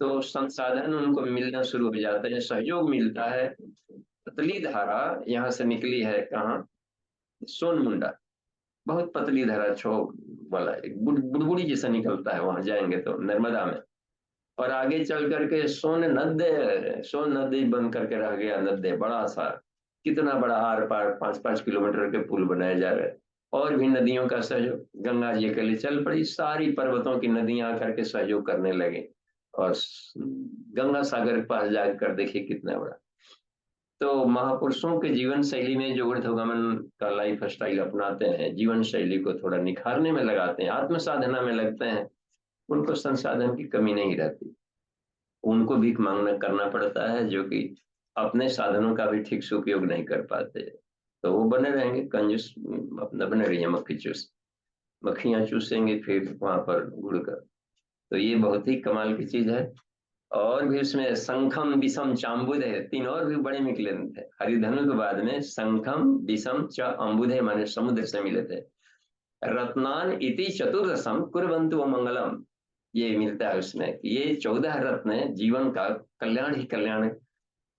तो संसाधन उनको मिलना शुरू हो जाते हैं, सहयोग मिलता है। पतली धारा यहाँ से निकली है, कहाँ, सोन मुंडा, बहुत पतली धारा, छो वाला एक बुड़बुड़ी जैसा निकलता है, वहां जाएंगे तो नर्मदा में। और आगे चल करके सोन नदी बन करके रह गया, नदी बड़ा सा, कितना बड़ा, आर पार 5-5 किलोमीटर के पुल बनाए जा रहे हैं। और भी नदियों का सहयोग, गंगा जी के लिए चल पड़ी, सारी पर्वतों की नदियां आकर के सहयोग करने लगे। और गंगा सागर के पास जाकर देखिए कितना बड़ा। तो महापुरुषों के जीवन शैली में जो ऊर्ध्वगमन का लाइफ स्टाइल अपनाते हैं, जीवन शैली को थोड़ा निखारने में लगाते हैं, आत्म साधना में लगते हैं, उनको संसाधन की कमी नहीं रहती। उनको भीख मांगना करना पड़ता है, जो कि अपने साधनों का भी ठीक से उपयोग नहीं कर पाते। तो वो बने रहेंगे कंजूस, अपना बने रहिए मक्खी चूस, मक्खियां चूसेंगे फिर वहां पर गुड़ का। तो ये बहुत ही कमाल की चीज है। और भी उसमें शंखम विषम चाम्बुद है, तीन और भी बड़े निकले थे हरिधनु के बाद में, शंखम विषम च अम्बुदे माने समुद्र से मिले थे। रत्नान इति चतुर्दशम कुर्वन्तु मंगलम, ये मिलता है उसमें कि ये 14 रत्न जीवन का कल्याण ही कल्याण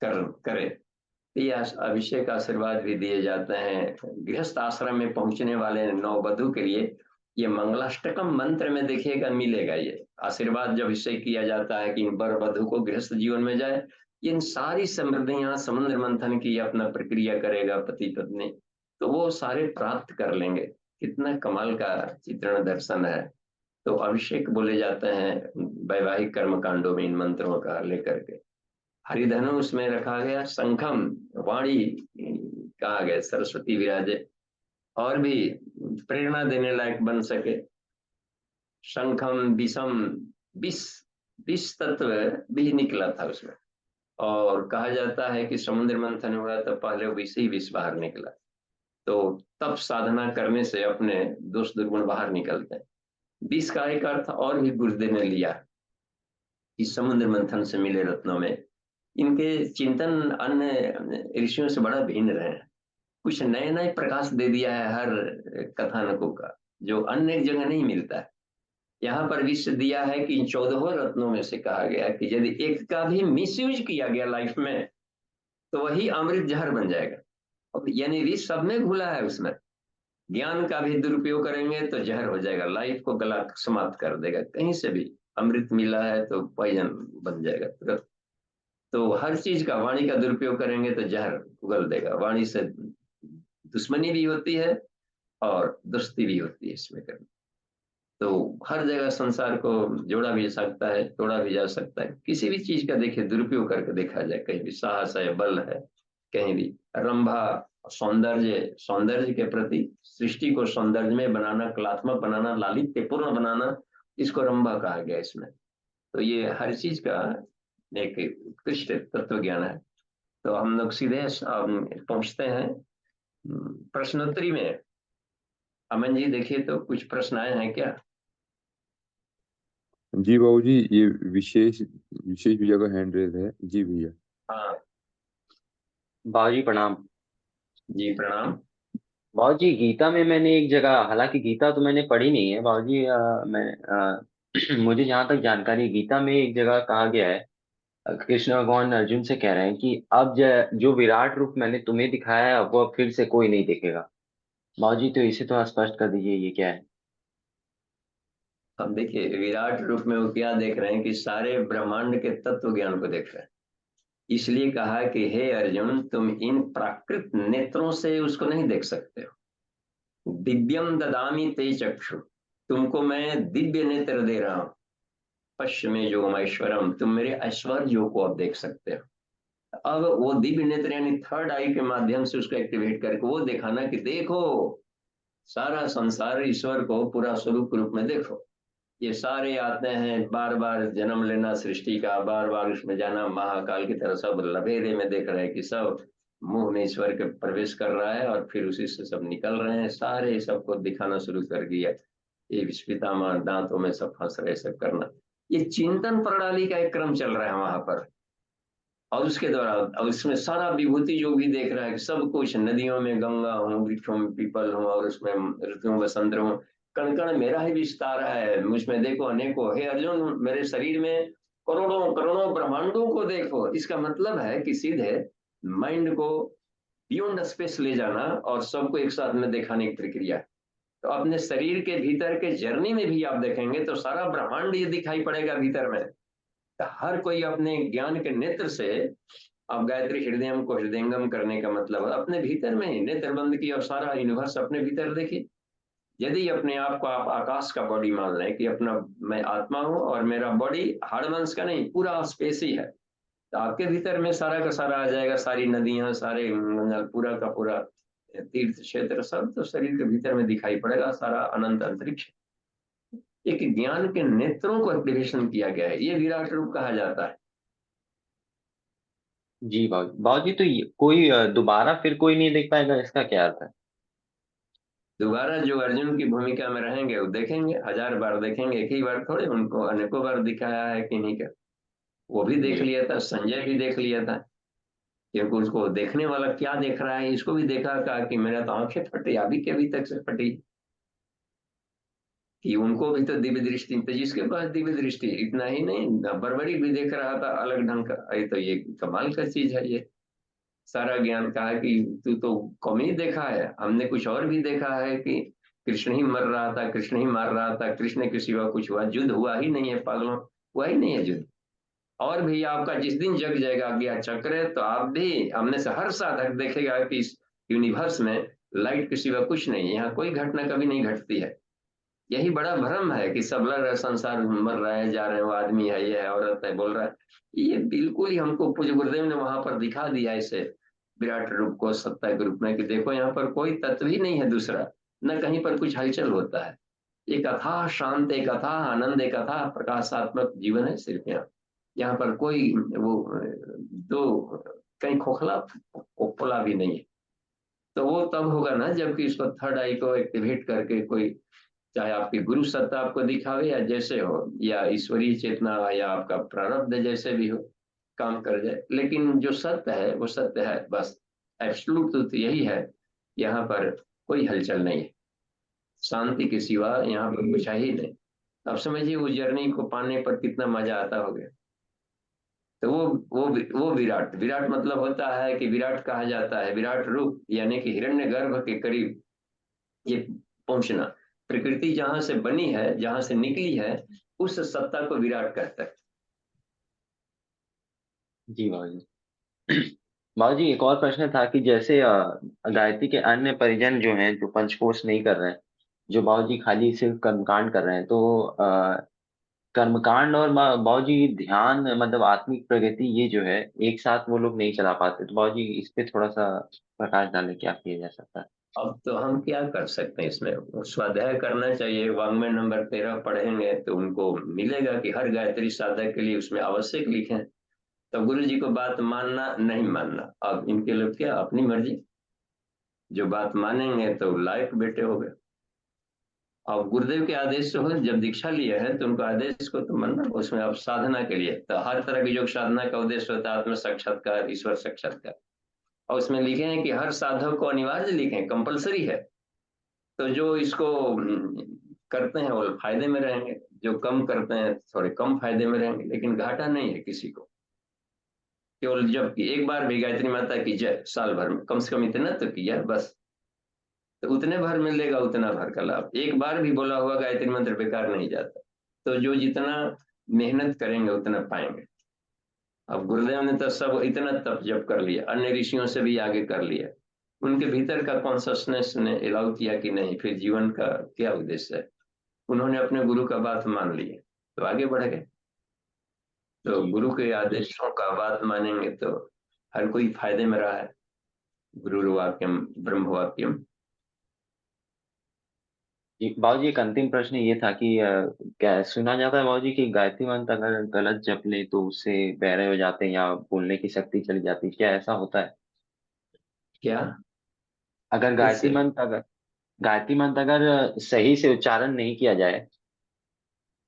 करे। तो ये अभिषेक आशीर्वाद भी दिए जाते हैं गृहस्थ आश्रम में पहुंचने वाले नववधु के लिए। ये मंगलाष्टकम मंत्र में देखिएगा मिलेगा ये आशीर्वाद, जब अभिषेक किया जाता है कि वर वधु को गृहस्थ जीवन में जाए, इन सारी समृद्धियां समुद्र मंथन की अपना प्रक्रिया करेगा पति पत्नी, तो वो सारे प्राप्त कर लेंगे। कितना कमाल का चित्रण दर्शन है। तो अभिषेक बोले जाते हैं वैवाहिक कर्म कांडों में इन मंत्रों का लेकर के। हरिधनु उसमें रखा गया, शंखम वाणी कहा गया, सरस्वती विराजे और भी प्रेरणा देने लायक बन सके। शंखम विषम, विष, विष तत्व भी निकला था उसमें। और कहा जाता है कि समुद्र मंथन हुआ तो पहले विष ही विष बाहर निकला। तो तप साधना करने से अपने दोष दुर्गुण बाहर निकलते हैं। विष का एक अर्थ और भी गुरुदेव ने लिया इस समुद्र मंथन से मिले रत्नों में। इनके चिंतन अन्य ऋषियों से बड़ा भिन्न रहे हैं। कुछ नए नए प्रकाश दे दिया है हर कथानकों का, जो अन्य जगह नहीं मिलता है। यहाँ पर विश्व दिया है कि इन 14 रत्नों में से कहा गया कि यदि एक का भी मिसयूज किया गया लाइफ में तो वही अमृत जहर बन जाएगा। अब यानी विष सब में घुला है उसमें। ज्ञान का भी दुरुपयोग करेंगे तो जहर हो जाएगा, लाइफ को गला समाप्त कर देगा। कहीं से भी अमृत मिला है तो पॉइजन बन जाएगा तुरंत। तो हर चीज का, वाणी का दुरुपयोग करेंगे तो जहर उगल देगा। वाणी से दुश्मनी भी होती है और दोस्ती भी होती है इसमें करना। तो हर जगह संसार को जोड़ा भी जा सकता है, तोड़ा भी जा सकता है। किसी भी चीज का देखिए दुरुपयोग करके देखा जाए, कहीं भी साहस है, बल है, कहीं भी रंभा, सौंदर्य, सौंदर्य के प्रति, सृष्टि को सौंदर्य में बनाना, कलात्मक बनाना, लालित्यपूर्ण बनाना, इसको रंभा कहा गया इसमें। तो ये हर चीज का एक उत्कृष्ट तत्व ज्ञान है। तो हम लोग सीधे पहुंचते हैं प्रश्नोत्तरी में। अमन जी देखिए तो कुछ प्रश्न आए हैं क्या? जी बाबूजी, ये विशेष विशेष भैया का हैंड रेज है जी भैया। हाँ बाबूजी प्रणाम। जी प्रणाम। बाबूजी गीता में मैंने एक जगह, हालांकि गीता तो मैंने पढ़ी नहीं है बाबूजी, मुझे जहां तक जानकारी है, गीता में एक जगह कहा गया है, कृष्ण भगवान अर्जुन से कह रहे हैं कि अब जो विराट रूप मैंने तुम्हें दिखाया है वो अब फिर से कोई नहीं देखेगा। बाबूजी तो इसे थोड़ा स्पष्ट कर दीजिए, ये क्या है। अब देखिए विराट रूप में वो क्या देख रहे हैं कि सारे ब्रह्मांड के तत्व ज्ञान को देख रहे हैं। इसलिए कहा कि हे अर्जुन, तुम इन प्राकृत नेत्रों से उसको नहीं देख सकते हो। दिव्यम ददामी ते चक्षु, तुमको मैं दिव्य नेत्र दे रहा हूँ। पश्चिमे जो ऐश्वरम, तुम मेरे ऐश्वर्य को अब देख सकते हो। अब वो दिव्य नेत्र यानी थर्ड आई के माध्यम से उसको एक्टिवेट करके वो दिखाना कि देखो सारा संसार ईश्वर को पूरा स्वरूप रूप में देखो। ये सारे आते हैं बार बार जन्म लेना सृष्टि का, बार बार उसमें जाना, महाकाल की तरह सब लबेरे में देख रहे हैं कि सब मुंह में ईश्वर के प्रवेश कर रहा है और फिर उसी से सब निकल रहे हैं। सारे सबको दिखाना शुरू कर दिया। ये विस्मिता दांतों में सब फंस रहे, सब करना। ये चिंतन प्रणाली का एक क्रम चल रहा है वहां पर। और उसके द्वारा अब इसमें सारा विभूति जो भी देख रहा है कि सब कुछ, नदियों में गंगा हो, वृक्षों में पीपल हो, और उसमें ऋतुओं वसंत हो, कण कण मेरा ही विस्तार है, मुझमें देखो अनेकों। हे अर्जुन, मेरे शरीर में करोड़ों करोड़ों ब्रह्मांडों को देखो। इसका मतलब है कि सीधे माइंड को बियॉन्ड स्पेस ले जाना और सबको एक साथ में दिखाने की प्रक्रिया। तो अपने शरीर के भीतर के जर्नी में भी आप देखेंगे तो सारा ब्रह्मांड ये दिखाई पड़ेगा भीतर में। तो हर कोई अपने ज्ञान के नेत्र से, आप गायत्री हृदयम को हृदयंगम करने का मतलब है अपने भीतर में ही नेत्र बंद किया और सारा यूनिवर्स अपने भीतर देखिए। यदि अपने आप को आप आकाश का बॉडी मान लें कि अपना मैं आत्मा हूं और मेरा बॉडी हाड़वंश का नहीं, पूरा स्पेस ही है, तो आपके भीतर में सारा का सारा आ जाएगा। सारी नदियां, सारे पूरा का पूरा तीर्थ क्षेत्र सब तो शरीर के भीतर में दिखाई पड़ेगा, सारा अनंत अंतरिक्ष। एक ज्ञान के नेत्रों को एक्टिवेशन किया गया है, ये विराट रूप कहा जाता है। जी बाबूजी, बाबूजी तो कोई दोबारा फिर कोई नहीं देख पाएगा, इसका क्या अर्थ है। दोबारा जो अर्जुन की भूमिका में रहेंगे वो देखेंगे, 1000 बार देखेंगे, एक ही बार थोड़े, उनको अनेकों बार दिखाया है कि नहीं कर। वो भी देख जी लिया था, संजय भी देख लिया था, क्योंकि उसको देखने वाला क्या देख रहा है इसको भी देखा, कहा कि मेरा तो आंखें फटी, अभी के अभी तक से फटी, कि उनको भी तो दिव्य दृष्टि, तो जिसके पास दिव्य दृष्टि, इतना ही नहीं बर्बरी भी देख रहा था अलग ढंग का। अरे तो ये कमाल का चीज है ये सारा ज्ञान। कहा कि तू तो कम ही देखा है, हमने कुछ और भी देखा है कि कृष्ण ही मर रहा था, कृष्ण ही मार रहा था, कृष्ण के सिवा कुछ हुआ, युद्ध हुआ ही नहीं है पागलों, हुआ ही नहीं है युद्ध। और भी आपका जिस दिन जग जाएगा गया चक्र, तो आप भी, हमने से हर साधक देखेगा कि इस यूनिवर्स में लाइट के सिवा कुछ नहीं है, यहाँ कोई घटना कभी नहीं घटती है। यही बड़ा भ्रम है कि सब लड़ रहे, संसार में मर रहे हैं, जा रहे हैं, वो आदमी है, ये है, औरत है, बोल रहा है। ये बिल्कुल ही हमको पूज्य गुरुदेव ने वहां पर दिखा दिया इसे विराट रूप को सत्ता के रूप में, कि देखो यहाँ पर कोई तत्व ही नहीं है दूसरा, न कहीं पर कुछ हलचल होता है। एक अथाह शांत, एक अथाह आनंद, एक अथाह प्रकाशात्मक जीवन है सिर्फ यहाँ। यहाँ पर कोई वो दो कहीं खोखला पोपला भी नहीं है। तो वो तब होगा ना जबकि इसको थर्ड आई को एक्टिवेट करके कोई, चाहे आपकी गुरु सत्ता आपको दिखावे या जैसे हो, या ईश्वरीय चेतना या आपका प्रारब्ध जैसे भी हो, काम कर जाए। लेकिन जो सत्य है वो सत्य है बस, एब्सोल्यूट तो यही है, यहाँ पर कोई हलचल नहीं है, शांति के सिवा यहाँ पर कुछ है ही नहीं। अब समझिए उस जर्नी को पाने पर कितना मजा आता होगा। तो वो विराट, विराट मतलब होता है कि विराट कहा जाता है, विराट रूप यानी कि हिरण्यगर्भ के करीब ये पहुंचना। प्रकृति जहां से बनी है, जहां से निकली है, उस सत्ता को विराट कहता है। जी बाबूजी। बाबूजी एक और प्रश्न था कि जैसे गायत्री के अन्य परिजन जो हैं, जो पंचकोश नहीं कर रहे हैं, जो बाबूजी खाली सिर्फ कर्मकांड कर रहे हैं, तो कर्मकांड और बाबूजी ध्यान, मतलब आत्मिक प्रगति, ये जो है एक साथ वो लोग नहीं चला पाते, तो बाबूजी इस पे थोड़ा सा प्रकाश डालें, क्या किया जा सकता है? अब तो हम क्या कर सकते हैं इसमें, स्वाध्याय करना चाहिए। वाङ्मय नंबर 13 पढ़ेंगे तो उनको मिलेगा कि हर गायत्री साधक के लिए उसमें आवश्यक लिखें। तो गुरु जी को बात मानना नहीं मानना, अब इनके लोग क्या अपनी मर्जी, जो बात मानेंगे तो लायक बेटे हो गए। और गुरुदेव के आदेश से हो, जब दीक्षा लिए है तो उनको आदेश को तो मानना। उसमें अब साधना के लिए तो हर तरह की योग साधना का उद्देश्य होता है आत्म साक्षात्कार, ईश्वर साक्षात्कार। और उसमें लिखे हैं कि हर साधक को अनिवार्य लिखे, कंपलसरी है। तो जो इसको करते हैं वो फायदे में रहेंगे, जो कम करते हैं थोड़े कम फायदे में रहेंगे, लेकिन घाटा नहीं है किसी को। केवल जबकि एक बार भी गायत्री माता की जय साल भर में कम से कम इतना तो किया बस, तो उतने भर मिलेगा, उतना भर का लाभ। एक बार भी बोला हुआ गायत्री मंत्र बेकार नहीं जाता। तो जो जितना मेहनत करेंगे उतना पाएंगे। अब गुरुदेव ने तो सब इतना तप जप कर लिया, अन्य ऋषियों से भी आगे कर लिया, उनके भीतर का कॉन्सियसनेस ने अलाउ किया कि नहीं, फिर जीवन का क्या उद्देश्य है। उन्होंने अपने गुरु का बात मान ली तो आगे बढ़ गए। तो जी गुरु के आदेशों का बात मानेंगे तो हर कोई फायदे में रहा है। गुरु वाक्यम ब्रह्म वाक्यम। जी बाबूजी, एक अंतिम प्रश्न ये था कि क्या सुना जाता है बाबूजी कि गायत्री मंत्र अगर गलत जप ले तो उससे बहरे हो जाते हैं या बोलने की शक्ति चली जाती है, क्या ऐसा होता है? क्या? अगर फिर से? गायत्री मंत्र अगर सही से उच्चारण नहीं किया जाए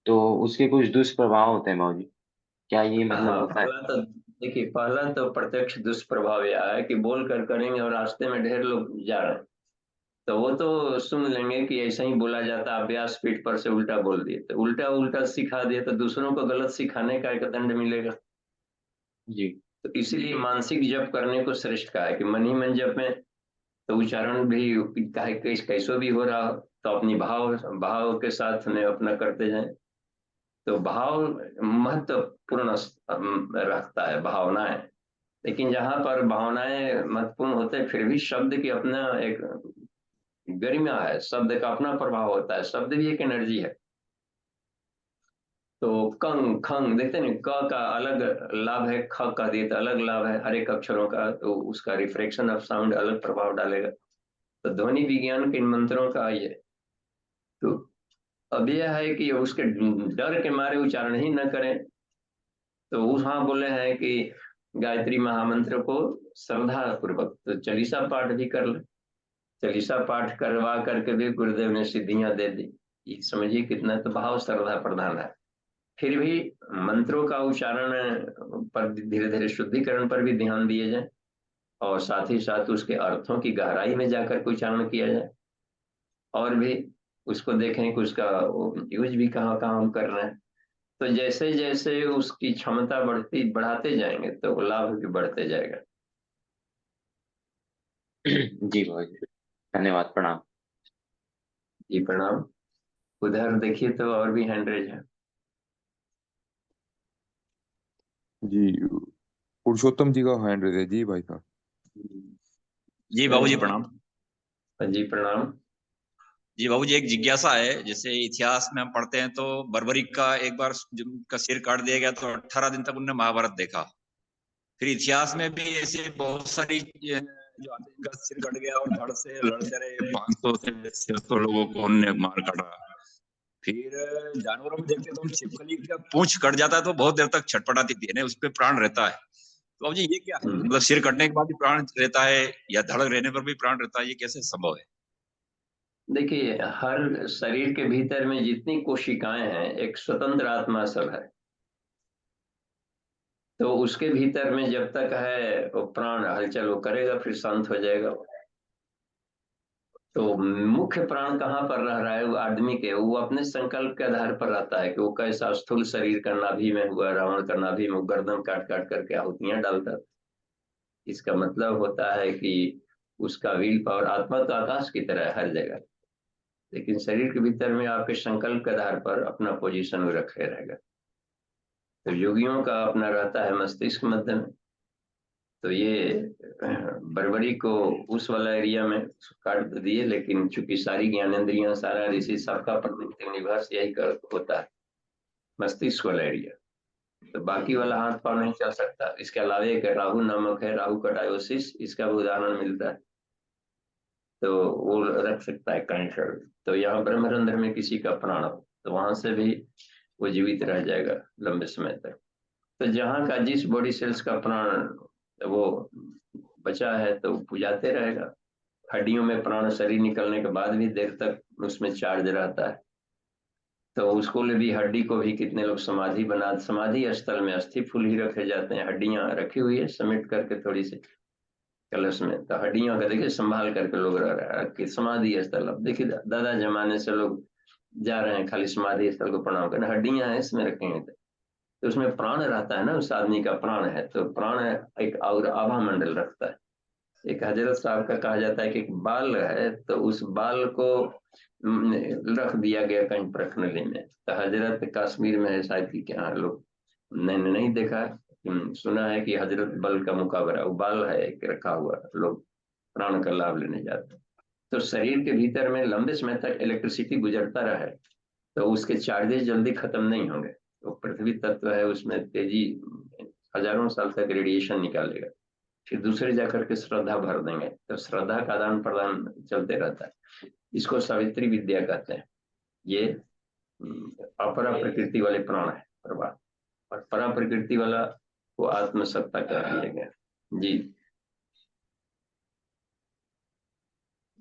तो उसके कुछ दुष्प्रभाव होते हैं बाबूजी, क्या ये मतलब हाँ, होता है? पहला तो देखिए, पहला तो प्रत्यक्ष दुष्प्रभाव यह है कि बोल कर करेंगे और रास्ते में ढेर लोग जा रहे हैं, तो वो तो सुन लेंगे कि ऐसा ही बोला जाता है, व्यास पीठ पर से उल्टा बोल दिए, तो उल्टा उल्टा सिखा दिए, तो दूसरों को गलत सिखाने का एक दंड मिलेगा। जी तो इसीलिए मानसिक जप करने को श्रेष्ठ कहा है कि मन ही मन जप में, तो उच्चारण भी चाहे कैसो भी हो रहा हो, तो अपनी भाव भाव के साथ में अपना करते जाएं। तो भाव महत्वपूर्ण रखता है, भावनाएं। लेकिन जहां पर भावनाएं महत्वपूर्ण होते हैं, फिर भी शब्द की अपना एक गरिमा है, शब्द का अपना प्रभाव होता है, शब्द भी एक एनर्जी है। तो कंग खंग देखते हैं, क का अलग लाभ है, ख का दिए तो अलग लाभ है, हर एक अक्षरों का, तो उसका रिफ्लेक्शन ऑफ साउंड अलग प्रभाव डालेगा। तो ध्वनि विज्ञान के इन मंत्रों का ये, तो अब यह है कि उसके डर के मारे उच्चारण ही न करें। तो वहां बोले हैं कि गायत्री महामंत्र को श्रद्धा पूर्वक तो चालीसा पाठ भी कर ले, चालीसा पाठ करवा करके भी गुरुदेव ने सिद्धियां दे दी। ये समझिए कितना तो भाव श्रद्धा प्रधान है। फिर भी मंत्रों का उच्चारण पर धीरे धीरे शुद्धिकरण पर भी ध्यान दिए जाए, और साथ ही साथ उसके अर्थों की गहराई में जाकर के उच्चारण किया जाए, और भी उसको देखें कि उसका यूज भी कहाँ कहाँ हम कर रहे हैं। तो जैसे जैसे उसकी क्षमता बढ़ाते जाएंगे तो लाभ भी बढ़ते जाएगा। जी बाबूजी, धन्यवाद, प्रणाम। जी प्रणाम। उधर देखिए तो और भी हैंड रेज है। जी, पुरुषोत्तम जी का हैंड रेज है जी भाई साहब। जी बाबूजी प्रणाम। जी प्रणाम। जी बाबूजी, एक जिज्ञासा है। जैसे इतिहास में हम पढ़ते हैं तो बर्बरिक का एक बार जिनका सिर काट दिया गया तो 18 दिन तक उन्होंने महाभारत देखा। फिर इतिहास में भी ऐसे बहुत सारी जो आदमी का सिर कट गया और धड़ से लड़ते रहे, 500 से 600 लोगों को उन्होंने मार काटा। फिर जानवरों में देखते हैं तो हम छिपकली का पूंछ कट जाता है तो बहुत देर तक छटपटाती थी, यानी उस पर प्राण रहता है। तो अब जी ये क्या है? मतलब सिर कटने के बाद भी प्राण रहता है या धड़ रहने पर भी प्राण रहता है, ये कैसे संभव है? देखिए, हर शरीर के भीतर में जितनी कोशिकाएं हैं एक स्वतंत्र आत्मा सब है। तो उसके भीतर में जब तक है वो प्राण हलचल वो करेगा, फिर शांत हो जाएगा। तो मुख्य प्राण कहाँ पर रह रहा है वो आदमी के, वो अपने संकल्प के आधार पर रहता है कि वो कैसा स्थूल शरीर का नाभि में हुआ, रावण का नाभि में गर्दन काट काट करके आहुतियां डालता। इसका मतलब होता है कि उसका विल पावर, आत्मा तो आकाश की तरह है हर जगह, लेकिन शरीर के भीतर में आपके संकल्प के आधार पर अपना पोजीशन वो रखे रहेगा। तो योगियों का अपना रहता है मस्तिष्क मध्य में। तो ये बर्बरी को उस वाला एरिया में काट दिए, लेकिन चूंकि सारी ज्ञानेंद्रियां, सारा ऋषि, सबका निवास यही कर होता है मस्तिष्क वाला एरिया। तो बाकी वाला हाथ पाँव नहीं चल सकता। इसके अलावा एक राहु नामक है, राहु का डायोसिस, इसका भी उदाहरण मिलता है। तो वो रख सकता है कैंसर। तो यहाँ ब्रह्मरंध्र में किसी का प्राण हो तो वहां से भी वो जीवित रह जाएगा लंबे समय तक। तो जहाँ का जिस बॉडी सेल्स का प्राण वो बचा है तो पुजाते रहेगा। हड्डियों में प्राण शरीर निकलने के बाद भी देर तक उसमें चार्ज रहता है। तो उसको भी, हड्डी को भी कितने लोग समाधि बना, समाधि स्थल में अस्थि फूल ही रखे जाते हैं, हड्डियां रखी हुई है समेट करके थोड़ी सी कलश में। तो हड्डियों का देखिए संभाल करके लोग रह रहे हैं कि समाधि स्थल। अब देखिए दादा जमाने से लोग जा रहे हैं खाली समाधि स्थल को प्रणाम करने, हड्डियां हैं इसमें रखेंगे तो उसमें प्राण रहता है ना, उस आदमी का प्राण है। तो प्राण एक और आभा मंडल रखता है। एक हजरत साहब का कहा जाता है कि एक बाल है तो उस बाल को रख दिया गया कहीं प्रखनली में। तो हजरत कश्मीर में है शायद कि क्या, लोग मैंने नहीं देखा, सुना है कि हजरत बल का मुकाबरा, वो बाल है एक रखा हुआ, लोग प्राण का लाभ लेने जाते हैं। तो शरीर के भीतर में लंबे समय तक इलेक्ट्रिसिटी गुजरता रहे तो उसके चार्जेस जल्दी खत्म नहीं होंगे। तो पृथ्वी तत्व है उसमें तेजी हजारों साल तक रेडिएशन निकालेगा, फिर दूसरे जाकर के श्रद्धा भर देंगे, तो श्रद्धा का आदान प्रदान चलते रहता है। इसको सावित्री विद्या कहते हैं। ये अपरा प्रकृति वाले प्राण है प्रवाह, और परा प्रकृति वाला को आत्मसत्ता कह दिया गया। जी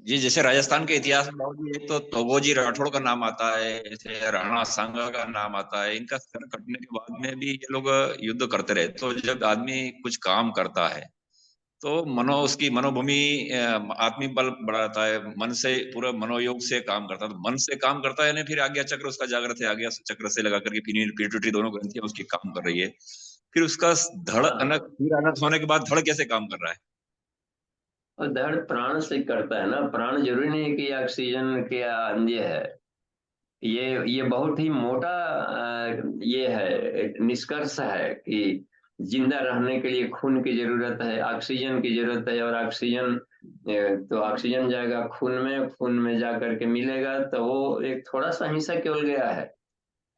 जी, जैसे राजस्थान के इतिहास में बाबूजी एक तो तोगोजी राठौड़ का नाम आता है, जैसे राणा सांगा का नाम आता है। इनका सर कटने के बाद में भी ये लोग युद्ध करते रहे। तो जब आदमी कुछ काम करता है तो उसकी मनोभूमि आत्मिक बल बढ़ाता है, मन से पूरा मनोयोग से काम करता है। तो मन से काम करता है ना, फिर आज्ञा चक्र उसका जागृत है, आज्ञा चक्र से लगा करके पिट्यूटरी दोनों ग्रंथियां उसकी काम कर रही है। फिर उसका धड़ अनक, फिर अनक होने के बाद धड़ कैसे काम कर रहा है? और दर्द प्राण से करता है ना। प्राण जरूरी नहीं है कि ऑक्सीजन के ये है। ये बहुत ही मोटा ये है निष्कर्ष है कि जिंदा रहने के लिए खून की जरूरत है, ऑक्सीजन की जरूरत है। और ऑक्सीजन तो ऑक्सीजन जाएगा खून में, खून में जा करके मिलेगा। तो वो एक थोड़ा सा हिस्सा केवल गया है।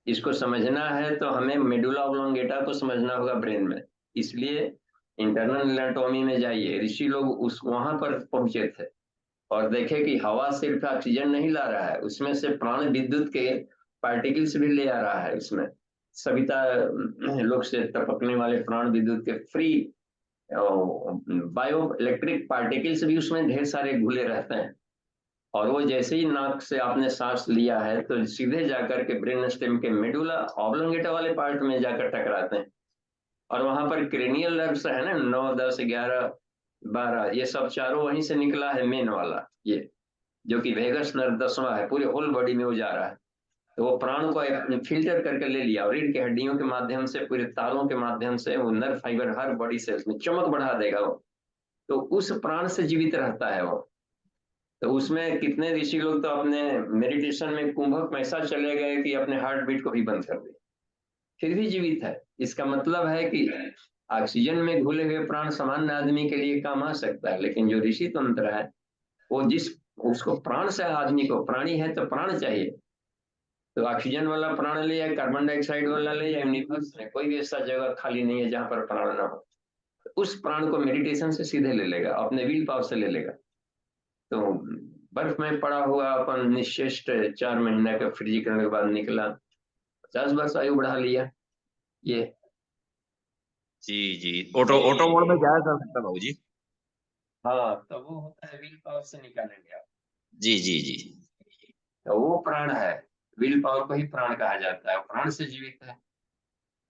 इसको समझना है तो हमें मेडुला ऑब्लोंगेटा को समझना होगा ब्रेन में। इसलिए इंटरनल एनाटॉमी में जाइए, ऋषि लोग उस वहां पर पहुंचे थे और देखे कि हवा सिर्फ ऑक्सीजन नहीं ला रहा है, उसमें से प्राण विद्युत के पार्टिकल्स भी ले आ रहा है। उसमें सविता लोग से टपकने वाले प्राण विद्युत के फ्री बायो इलेक्ट्रिक पार्टिकल्स भी उसमें ढेर सारे घुले रहते हैं। और वो जैसे ही नाक से आपने सांस लिया है तो सीधे जाकर के ब्रेन स्टेम के मेडुला ऑब्लोंगेटा वाले पार्ट में जाकर टकराते हैं, और वहां पर क्रेनियल नर्व्स है ना, 9, 10, 11, 12, ये सब चारों वहीं से निकला है मेन वाला, ये जो कि वेगस नर्व 10वां है, पूरे होल बॉडी में वो जा रहा है। तो वो प्राण को फिल्टर करके ले लिया और रीढ़ की हड्डियों के माध्यम से, पूरे तारों के माध्यम से वो नर्व फाइबर हर बॉडी सेल्स में चमक बढ़ा देगा वो, तो उस प्राण से जीवित रहता है वो। तो उसमें कितने ऋषि लोग तो अपने मेडिटेशन में कुंभक में ऐसा चले गए कि अपने हार्ट बीट को भी बंद कर दिया, फिर भी जीवित है। इसका मतलब है कि ऑक्सीजन में घुले हुए प्राण सामान्य आदमी के लिए काम आ सकता है, लेकिन जो ऋषि तंत्र है वो जिस उसको प्राण से, आदमी को प्राणी है तो प्राण चाहिए, तो ऑक्सीजन वाला प्राण ले या कार्बन डाइऑक्साइड वाला ले या यूनिवर्स में कोई भी ऐसा जगह खाली नहीं है जहां पर प्राण ना हो। उस प्राण को मेडिटेशन से सीधे ले लेगा, अपने विल पावर से ले लेगा। तो बर्फ में पड़ा हुआ अपन निश्चेष्ट 4 महीने का फ्रीजीकरण के बाद निकला, 50 वर्ष आयु बढ़ा लिया ये। जी जी, ऑटो मोड में जाया जा सकता है बाबू जी। हाँ, तो वो होता है विल पावर से निकालेंगे आप। जी जी जी। तो वो प्राण है, विल पावर को ही प्राण कहा जाता है, प्राण से जीवित है।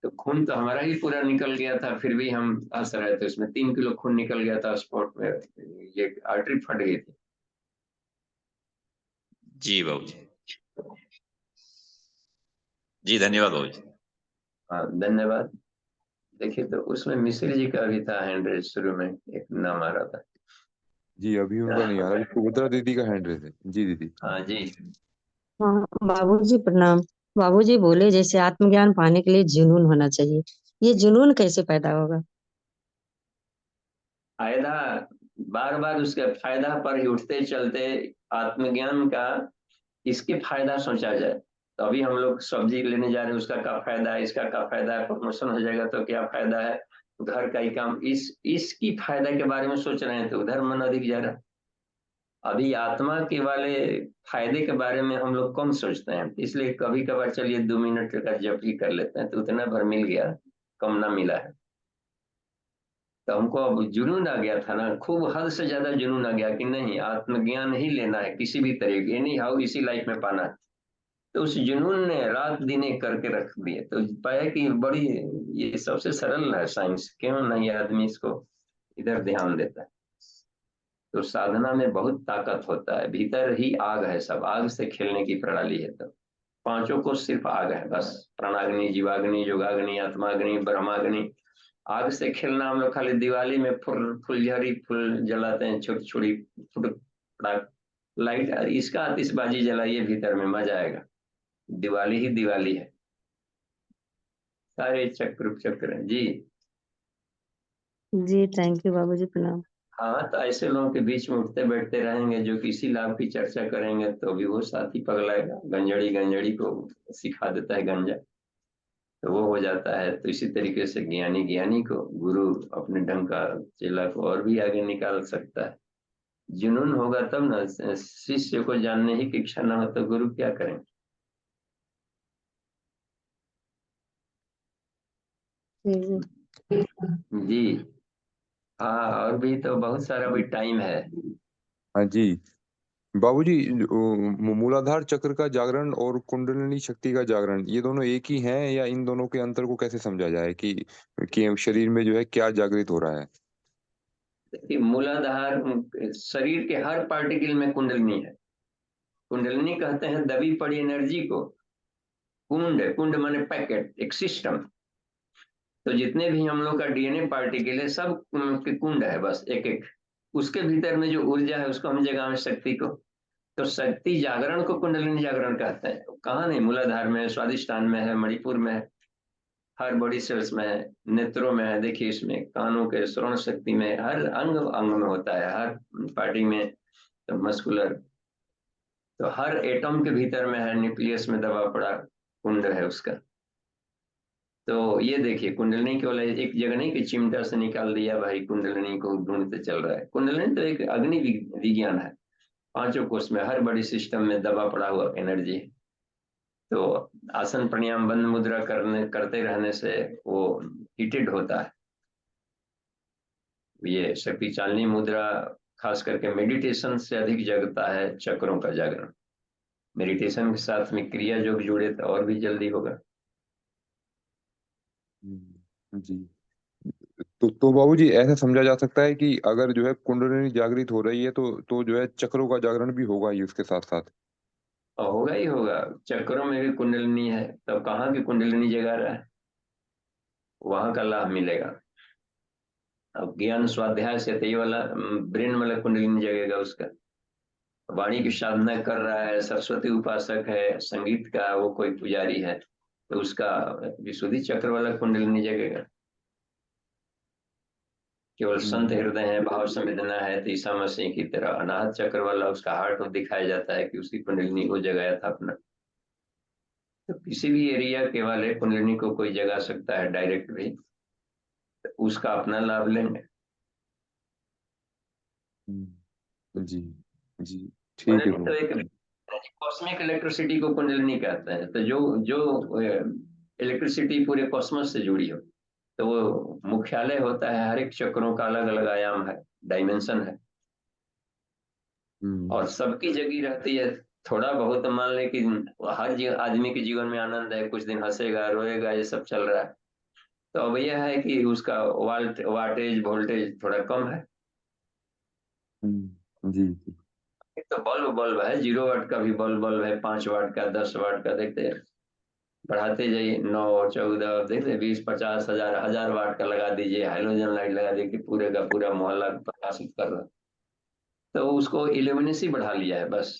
तो खून तो हमारा ही पूरा निकल गया था, फिर भी हम हंस रहे थे, उसमें 3 किलो खून निकल गया था स्पॉट में, ये आर्टरी फट गई थी। जी बाबू जी, धन्यवाद बाबू जी। हाँ, धन्यवाद। देखिए, तो उसमें मिश्र जी का भी था हैंड रेज, शुरू में एक नाम आ रहा था। जी अभी उनका नहीं आ रहा, सुभद्रा दीदी का हैंड रेस है। जी दीदी। हाँ जी। हाँ बाबूजी प्रणाम। बाबूजी बोले जैसे आत्मज्ञान पाने के लिए जुनून होना चाहिए, ये जुनून कैसे पैदा होगा? फायदा, बार बार उसके फायदा पर ही उठते चलते आत्मज्ञान का, इसके फायदा सोचा जाए। तो अभी हम लोग सब्जी लेने जा रहे हैं, उसका क्या फायदा है, इसका क्या फायदा है, प्रमोशन हो जाएगा तो क्या फायदा है, घर का ही काम, इसकी फायदा के बारे में सोच रहे हैं तो उधर मन अधिक जा रहा। अभी आत्मा के वाले फायदे के बारे में हम लोग कम सोचते हैं, इसलिए कभी कभार चलिए 2 मिनट का जप ही कर लेते हैं, तो उतना भर मिल गया, कम ना मिला है। तो हमको अब जुनून आ गया था ना, खूब हद से ज्यादा जुनून आ गया कि नहीं, आत्मज्ञान ही लेना है किसी भी तरीके, एनी हाउ इसी लाइफ में पाना है। तो उस जुनून ने रात दिन एक करके रख दिए, तो पाया कि बड़ी, ये सबसे सरल है साइंस, क्यों नहीं आदमी इसको इधर ध्यान देता है। तो साधना में बहुत ताकत होता है, भीतर ही आग है, सब आग से खेलने की प्रणाली है। तो पांचों को सिर्फ आग है बस, प्राणाग्नि, जीवाग्नि, योगाग्नि, आत्माग्नि, ब्रह्माग्नि। आग से खेलना हम लोग खाली दिवाली में फुलझड़ी फूल जलाते हैं, छोटी छोटी फुट लाइट, इसका आतिशबाजी जलाइए भीतर में, मजा आएगा। दिवाली ही दिवाली है, सारे चक्र चक्र हैं। जी जी थैंक यू बाबूजी प्रणाम। हाँ, तो ऐसे लोगों के बीच में उठते बैठते रहेंगे जो किसी लाभ की चर्चा करेंगे तो भी वो साथी पगलाएगा, गंजड़ी गंजड़ी को सिखा देता है गंजा, तो वो हो जाता है। तो इसी तरीके से ज्ञानी ज्ञानी को, गुरु अपने ढंग का चेला को और भी आगे निकाल सकता है। जुनून होगा तब ना, शिष्य को जानने ही की इच्छा ना हो तो गुरु क्या करें। जी जी हाँ, और भी तो बहुत सारा भी टाइम है। हाँ जी बाबूजी, मूलाधार चक्र का जागरण और कुंडलिनी शक्ति का जागरण, ये दोनों एक ही हैं या इन दोनों के अंतर को कैसे समझा जाए कि शरीर में जो है क्या जागृत हो रहा है? देखिए, मूलाधार शरीर के हर पार्टिकल में कुंडलिनी है। कुंडलिनी कहते हैं दबी पड़ी एनर्जी को। कुंड, कुंड माने पैकेट, एक सिस्टम। तो जितने भी हम लोग का डीएनए पार्टिकल है सब के कुंड है, बस एक एक। उसके भीतर में जो ऊर्जा है उसको हम जगह में शक्ति को, तो शक्ति जागरण को कुंडलिनी जागरण कहते हैं। कहाँ नहीं, मूलाधार में है, स्वादिष्ठान में है, मणिपुर में है, हर बॉडी सेल्स में है, नेत्रों में है, देखिए इसमें कानों के श्रवण शक्ति में, हर अंग अंग में होता है, हर पार्टी में। तो मस्कुलर, तो हर एटम के भीतर में है, न्यूक्लियस में दबा पड़ा कुंड है उसका। तो ये देखिए, कुंडलिनी केवल एक जगह नहीं कि चिमटा से निकाल दिया भाई, कुंडलिनी को ढूंढते चल रहा है। कुंडलिनी तो एक अग्नि विज्ञान है, पांचों कोष में, हर बॉडी सिस्टम में दबा पड़ा हुआ एनर्जी। तो आसन प्राणायाम बंद मुद्रा करते रहने से वो हीटेड होता है। ये शक्ति चालनी मुद्रा खास करके मेडिटेशन से अधिक जगता है चक्रों का जागरण। मेडिटेशन के साथ में क्रिया योग जुड़े तो और भी जल्दी होगा। जी। तो बाबूजी ऐसा समझा जा सकता है कि अगर जो है कुंडलिनी जागृत हो रही है तो जो है चक्रों का जागरण भी होगा ही उसके साथ साथ। और होगा ही होगा। चक्रों में भी कुंडलिनी है, तब कहाँ की कुंडलिनी जगा रहा है, वहां का लाभ मिलेगा। अब ज्ञान स्वाध्याय से तो ये वाला ब्रेन वाला कुंडलिनी जगेगा उसका। वाणी की साधना कर रहा है, सरस्वती उपासक है, संगीत का वो कोई पुजारी है, तो उसका विशुद्धि चक्र वाला कुंडलिनी जगेगा। केवल संत हृदय है, भाव संवेदना है, तो ईसा मसीह की तरह अनाहत चक्र वाला उसका हार्ट दिखाया जाता है कि उसकी कुंडलिनी को जगाया था अपना। तो किसी भी एरिया के वाले कुंडलिनी को कोई जगा सकता है डायरेक्ट भी, तो उसका अपना लाभ लेंगे। जी जी, ठीक है कुंडलिनी तो बाबू। एक कॉस्मिक इलेक्ट्रिसिटी को कुंडलिनी कहते हैं। तो जो जो इलेक्ट्रिसिटी पूरे कॉस्मोस से जुड़ी हो, तो वो मुख्यालय होता है। हर एक चक्रों का अलग अलग आयाम है, डायमेंशन है, और सबकी जगी रहती है। थोड़ा बहुत मान ले कि हर आदमी के जीवन में आनंद है, कुछ दिन हंसेगा रोएगा, ये सब चल रहा है, तो अब यह है कि उसका वाटेज वोल्टेज थोड़ा कम है। जी जी। एक तो बल्ब बल्ब है, 0 वाट का भी बल्ब है, 5 वाट का, 10 वाट का, देखते हैं बढ़ाते जाइए, 9, 14, देखते 20, 50, 1000, 1000 वाट का लगा दीजिए, हाइलोजन लाइट लगा दीजिए, पूरे का पूरा मोहल्ला प्रकाशित कर रहा, तो उसको इल्यूमिनेसी बढ़ा लिया है बस।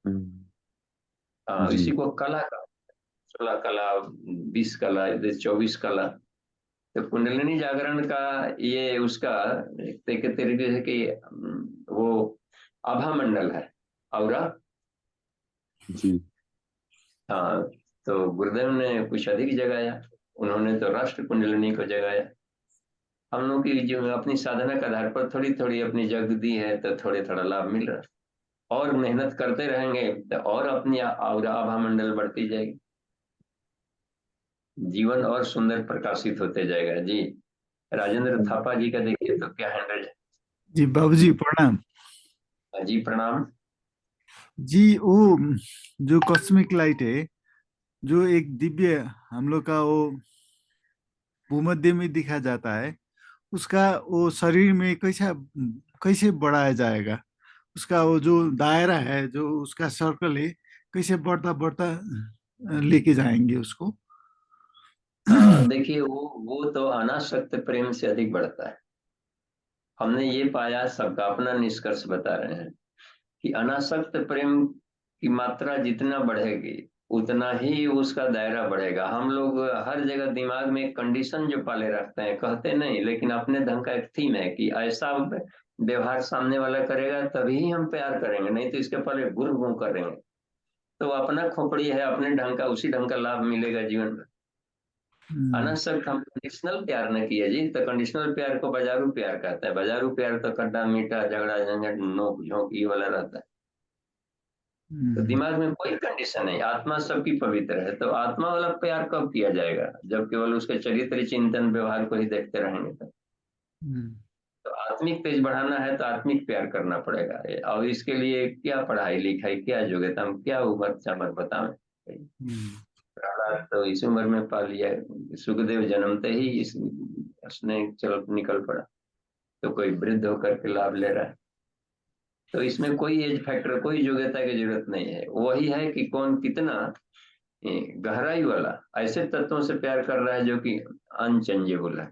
जी इसी को कला का 16 कला, 20 कला, 24 कला। तो कुंडलिनी जागरण का ये उसका एक तरीके से कि वो आभा मंडल है, और जी। हाँ, तो गुरुदेव ने कुछ अधिक जगाया, उन्होंने तो राष्ट्र कुंडलिनी को जगाया। हम लोग की जो अपनी साधना के आधार पर थोड़ी थोड़ी अपनी जग दी है, तो थोड़े थोड़ा लाभ मिल रहा है। और मेहनत करते रहेंगे तो और अपनी और आभा मंडल बढ़ती जाएगी, जीवन और सुंदर प्रकाशित होते जाएगा। जी, राजेंद्र थापा जी का देखिए तो क्या हैंडल है। जी बाबूजी प्रणाम। जी प्रणाम। जी वो जो कॉस्मिक लाइट है, जो एक दिव्य हम लोग का वो भूमध्य में दिखा जाता है, उसका वो शरीर में कैसा कैसे बढ़ाया जाएगा? उसका वो जो दायरा है, जो उसका सर्कल है, कैसे बढ़ता बढ़ता लेके जाएंगे उसको? देखिए वो तो अनासक्त प्रेम से अधिक बढ़ता है। हमने ये पाया, सबका अपना निष्कर्ष बता रहे हैं कि अनासक्त प्रेम की मात्रा जितना बढ़ेगी उतना ही उसका दायरा बढ़ेगा। हम लोग हर जगह दिमाग में एक कंडीशन जो पाले रखते हैं, कहते नहीं, लेकिन अपने ढंग का एक थीम है कि ऐसा व्यवहार सामने वाला करेगा तभी हम प्यार करेंगे, नहीं तो इसके पहले गुर गुं करेंगे। तो अपना खोपड़ी है, अपने ढंग का, उसी ढंग का लाभ मिलेगा जीवन में। अनासक्त हम कंडीशनल प्यार न किया जी, तो कंडीशनल प्यार को बाजारू प्यार कहता है। बाजारू प्यार तो खट्टा मीठा झगड़ा झंझट नोक झोंक ये वाला रहता है। तो दिमाग में कोई कंडीशन नहीं, आत्मा सबकी पवित्र है। तो आत्मा वाला प्यार कब किया जाएगा? जब केवल उसके चरित्र चिंतन व्यवहार को ही देखते रहेंगे। तो आत्मिक तेज बढ़ाना है तो आत्मिक प्यार करना पड़ेगा। और इसके लिए क्या पढ़ाई लिखाई, क्या योग्यता, हम क्या उम्र चामर बताएं। प्रहलाद तो इस उम्र में पा लिया, सुखदेव जन्मते ही उसने चल निकल पड़ा, तो कोई वृद्ध होकर के लाभ ले रहा है। तो इसमें कोई एज फैक्टर, कोई योग्यता की जरूरत नहीं है। वही है कि कौन कितना गहराई वाला ऐसे तत्वों से प्यार कर रहा है जो कि अनचेंजेबल है।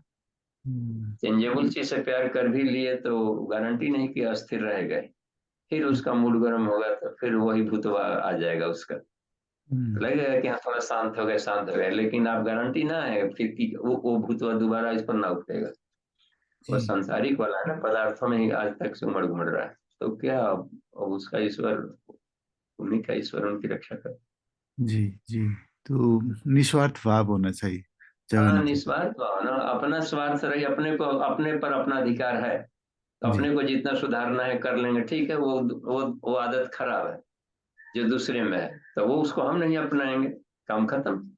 चेंजेबल चीज से प्यार कर भी लिए तो गारंटी नहीं कि अस्थिर रहेगा, फिर उसका मूड गर्म होगा तो फिर वही भूतवा आ जाएगा उसका। लगेगा कि हाँ थोड़ा शांत हो गए, शांत हो गए, लेकिन आप गारंटी ना है फिर कि वो भूतवा दोबारा इस पर ना उठेगा। वो संसारिक वाला है ना, पदार्थों में ही आज तक से उमड़ घुमड़ रहा है, तो क्या अब उसका ईश्वर, उन्हीं का ईश्वर उनकी रक्षा कर। जी जी। तो निस्वार्थ भाव होना चाहिए हाँ, जगन्नाथ। निस्वार्थ भाव ना, अपना स्वार्थ रही, अपने को, अपने पर अपना अधिकार है, तो जी अपने को जितना सुधारना है कर लेंगे, ठीक है। वो आदत खराब है जो दूसरे में है, तो वो उसको हम नहीं अपनाएंगे, काम खत्म।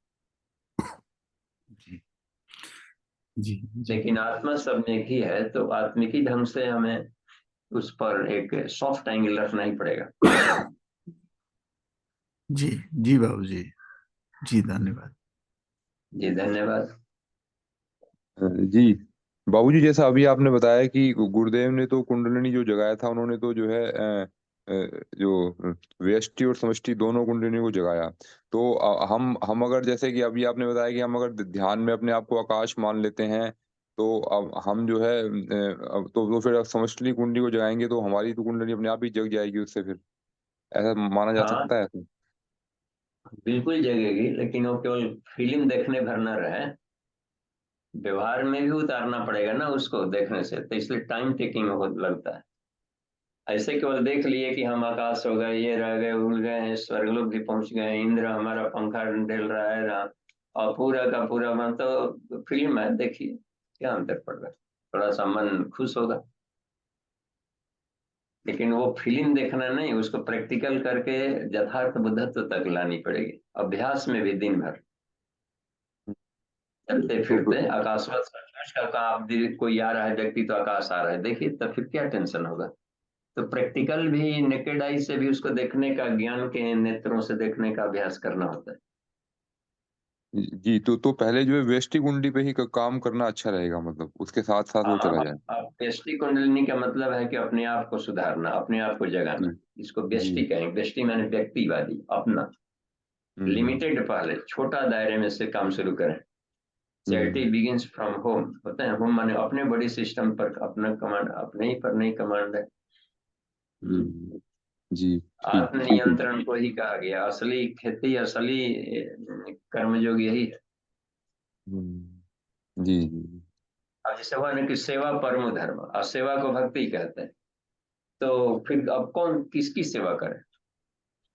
जी जी जी। लेकिन आत्मा सब में ही है, तो आत्मिकी ढंग से हमें उस पर एक सॉफ्ट एंगल रखना ही पड़ेगा। जी जी बाबूजी, जी धन्यवाद। जी धन्यवाद। जी बाबूजी, जैसा अभी आपने बताया कि गुरुदेव ने तो कुंडलिनी जो जगाया था, उन्होंने तो जो है जो व्यष्टि और समष्टि दोनों कुंडलिनी को जगाया। तो हम अगर, जैसे कि अभी आपने बताया कि हम अगर ध्यान में अपने आप को आकाश मान लेते हैं, तो अब हम जो है अब तो फिर समष्टि कुंडली को जगाएंगे तो हमारी तो कुंडली अपने आप ही जग जाएगी उससे, फिर ऐसा माना जा हाँ सकता है? बिल्कुल जगेगी, लेकिन वो केवल फिल्म देखने भर न रहे, व्यवहार में भी उतारना पड़ेगा ना उसको देखने से, तो इसलिए टाइम टेकिंग बहुत लगता है। ऐसे केवल देख लिए कि हम आकाश हो गए, ये रह गए, उड़ गए हैं, स्वर्गलोक भी पहुंच गए, इंद्र हमारा पंखा ढेल रहा है और पूरा का पूरा मन, तो फिल्म है, देखिए क्या अंतर पड़ रहा है, थोड़ा सा मन खुश होगा। लेकिन वो फिल्म देखना नहीं, उसको प्रैक्टिकल करके यथार्थ बुद्धत्व तक लानी पड़ेगी, अभ्यास में भी दिन भर चलते तो फिरते आकाशवत का आप कोई आ रहा है व्यक्ति तो आकाश आ रहा है, देखिए तब फिर क्या टेंशन होगा। तो प्रैक्टिकल भी नेकेड आई से भी उसको देखने का, ज्ञान के नेत्रों से देखने का अभ्यास करना होता है। जी, तो पहले जो है व्यष्टि कुंडली पे ही काम करना अच्छा रहेगा, मतलब उसके साथ साथ वो चला जाए। आप व्यष्टि कुंडलिनी का मतलब है कि अपने आप को सुधारना, अपने आप को जी जगाना, इसको जी। व्यष्टि कहेंगे। व्यष्टि माने व्यक्तिवादी, अपना, हम्म लिमिटेड, पहले छोटा दायरे में से काम शुरू करें। Charity hmm begins from home होता है, होम माने अपने बॉडी सिस्टम पर अपना कमांड, अपने ही पर नहीं कमांड है। हम्म, जी, ठीक ठीक है। आत्मनियंत्रण को ही कहा गया, असली खेती, असली कर्मयोग यही है। जी जी। अब जैसे हुआ ना कि सेवा परमो धर्म, और सेवा को भक्ति कहते हैं, तो फिर अब कौन किसकी सेवा करे?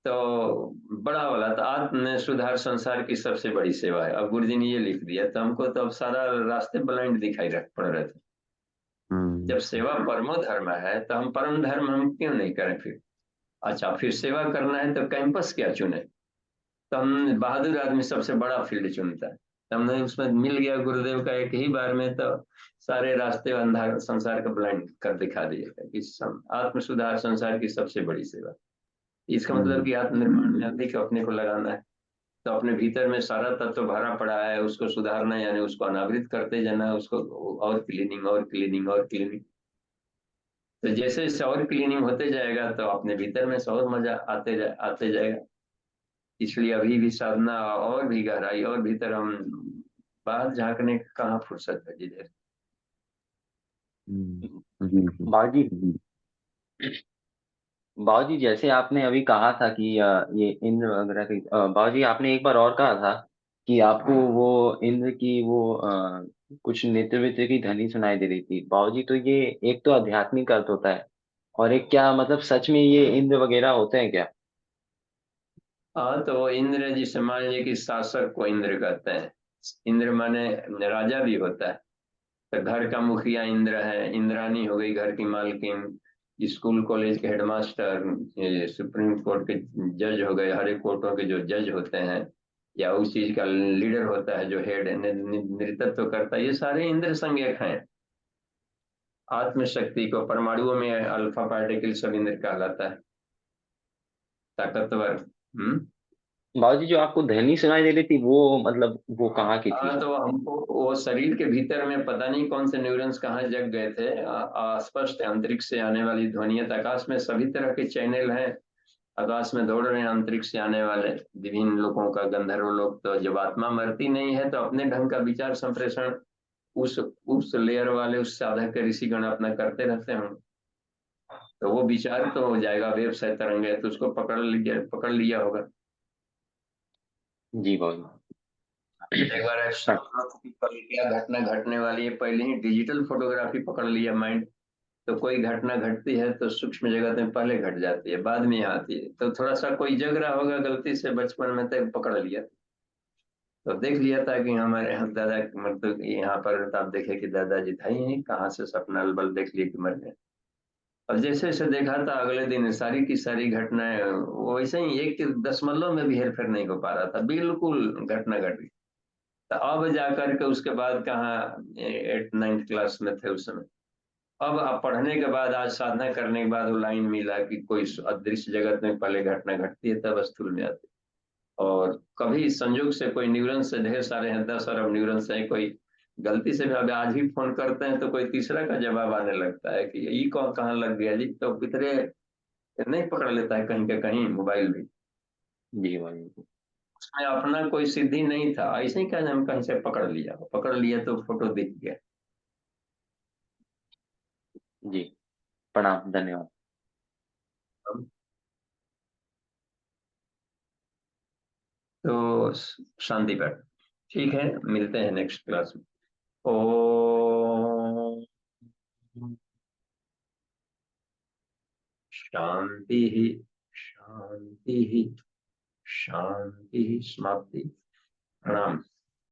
तो बड़ा वाला तो आत्म सुधार संसार की सबसे बड़ी सेवा है। अब गुरुजी ने ये लिख दिया तो हमको तो अब सारा रास्ते ब्लाइंड दिखाई पड़ रहे थे। जब हम्म सेवा परमो धर्म है तो हम परम धर्म हम क्यों नहीं करें फिर? अच्छा, फिर सेवा करना है तो कैंपस क्या चुने? तो हम बहादुर आदमी सबसे बड़ा फील्ड चुनता है, तो हमने उसमें मिल गया गुरुदेव का एक ही बार में, तो सारे रास्ते अंधार संसार का ब्लाइंड कर दिखा दिए कि आत्म सुधार संसार की सबसे बड़ी सेवा। इसका मतलब कि आत्मनिर्माण में अधिक अपने को लगाना है। तो अपने भीतर में सारा तत्व भरा पड़ा है, उसको सुधारना, यानी उसको अनावृत करते जाना, उसको और क्लीनिंग और क्लीनिंग और क्लीनिंग। तो जैसे जैसे और क्लीनिंग होते जाएगा तो अपने भीतर में से और मजा आते जाएगा। इसलिए अभी भी साधना और भी गहराई और भीतर हम बाहर झांकने का कहाँ फुर्सत है जिधर। जी जी बाबूजी, जी। बाबूजी जैसे आपने अभी कहा था कि ये इंद्र वगैरह की, बाबूजी आपने एक बार और कहा था कि आपको वो इंद्र की वो कुछ नृत्य वित्य की ध्वनि सुनाई दे रही थी। बाबूजी तो ये एक तो आध्यात्मिक अर्थ होता है, और एक क्या मतलब सच में ये इंद्र वगैरह होते हैं क्या? हाँ, तो इंद्र जिसे मान लीजिए कि शासक को इंद्र कहते हैं। इंद्र माने राजा भी होता है। तो घर का मुखिया इंद्र है, इंद्रानी हो गई घर की मालकिन, स्कूल कॉलेज के हेडमास्टर, सुप्रीम कोर्ट के जज हो गए, हर एक कोर्टों के जो जज होते हैं, या उस चीज का लीडर होता है जो हेड नेतृत्व करता है, ये सारे इंद्र संज्ञक हैं। आत्मशक्ति को परमाणुओं में अल्फा पार्टिकल सब इंद्र कहलाता है, ताकतवर। बाबूजी जो आपको ध्वनि सुनाई दे रही थी वो मतलब वो कहाँ की थी? हाँ, तो हमको वो शरीर के भीतर में पता नहीं कौन से न्यूरॉन्स कहाँ जग गए थे। स्पष्ट अंतरिक्ष से आने वाली ध्वनियत, आकाश में सभी तरह के चैनल हैं, आकाश में दौड़ रहे हैं अंतरिक्ष से आने वाले विभिन्न लोगों का, गंधर्व लोग। तो जब आत्मा मरती नहीं है तो अपने ढंग का विचार संप्रेषण उस लेयर वाले उस साधक के ऋषिगण अपना करते रहते हैं। तो वो विचार तो हो जाएगा, वेब से तरंग है तो उसको पकड़ लिया होगा। जी बाबूजी। एक बार ऐसा हुआ था कि कल क्या घटना घटने वाली है, पहले ही डिजिटल फोटोग्राफी पकड़ लिया माइंड। तो कोई घटना घटती है तो सूक्ष्म जगत में पहले घट जाती है, बाद में आती है। तो थोड़ा सा कोई जग रहा होगा गलती से बचपन में, तो पकड़ लिया, तो देख लिया था कि हमारे यहाँ दादा, मतलब यहाँ पर आप देखे कि दादाजी था ही नहीं, कहाँ से सपना बल देख लिए कि मर गए। और जैसे जैसे देखा था अगले दिन सारी की सारी घटनाएं वैसे ही, एक 0.1 में भी हेरफेर नहीं हो पा रहा था, बिल्कुल घटना घट गई। तो अब जाकर के उसके बाद कहाँ 8th 9th क्लास में थे उस समय, अब आप पढ़ने के बाद, आज साधना करने के बाद वो लाइन मिला कि कोई अदृश्य जगत में पहले घटना घटती है तब स्थूल में आती है, और कभी संयोग से कोई न्यूरन से, ढेर सारे हैं 10 अरब न्यूरन से, कोई गलती से भी अब आज भी फोन करते हैं तो कोई तीसरा का जवाब आने लगता है कि ये कौन कहाँ लग गया जी, तो कितने नहीं पकड़ लेता है कहीं का कहीं मोबाइल भी। जी भाई। उसमें अपना कोई सिद्धि नहीं था, ऐसे ही कहना हम कहीं से पकड़ लिया तो फोटो दिख गया। जी प्रणाम, धन्यवाद। तो शांति पाठ, ठीक है, मिलते हैं नेक्स्ट क्लास में। ओम शांति ही शांति ही शांति ही। समाप्ति। प्रणाम।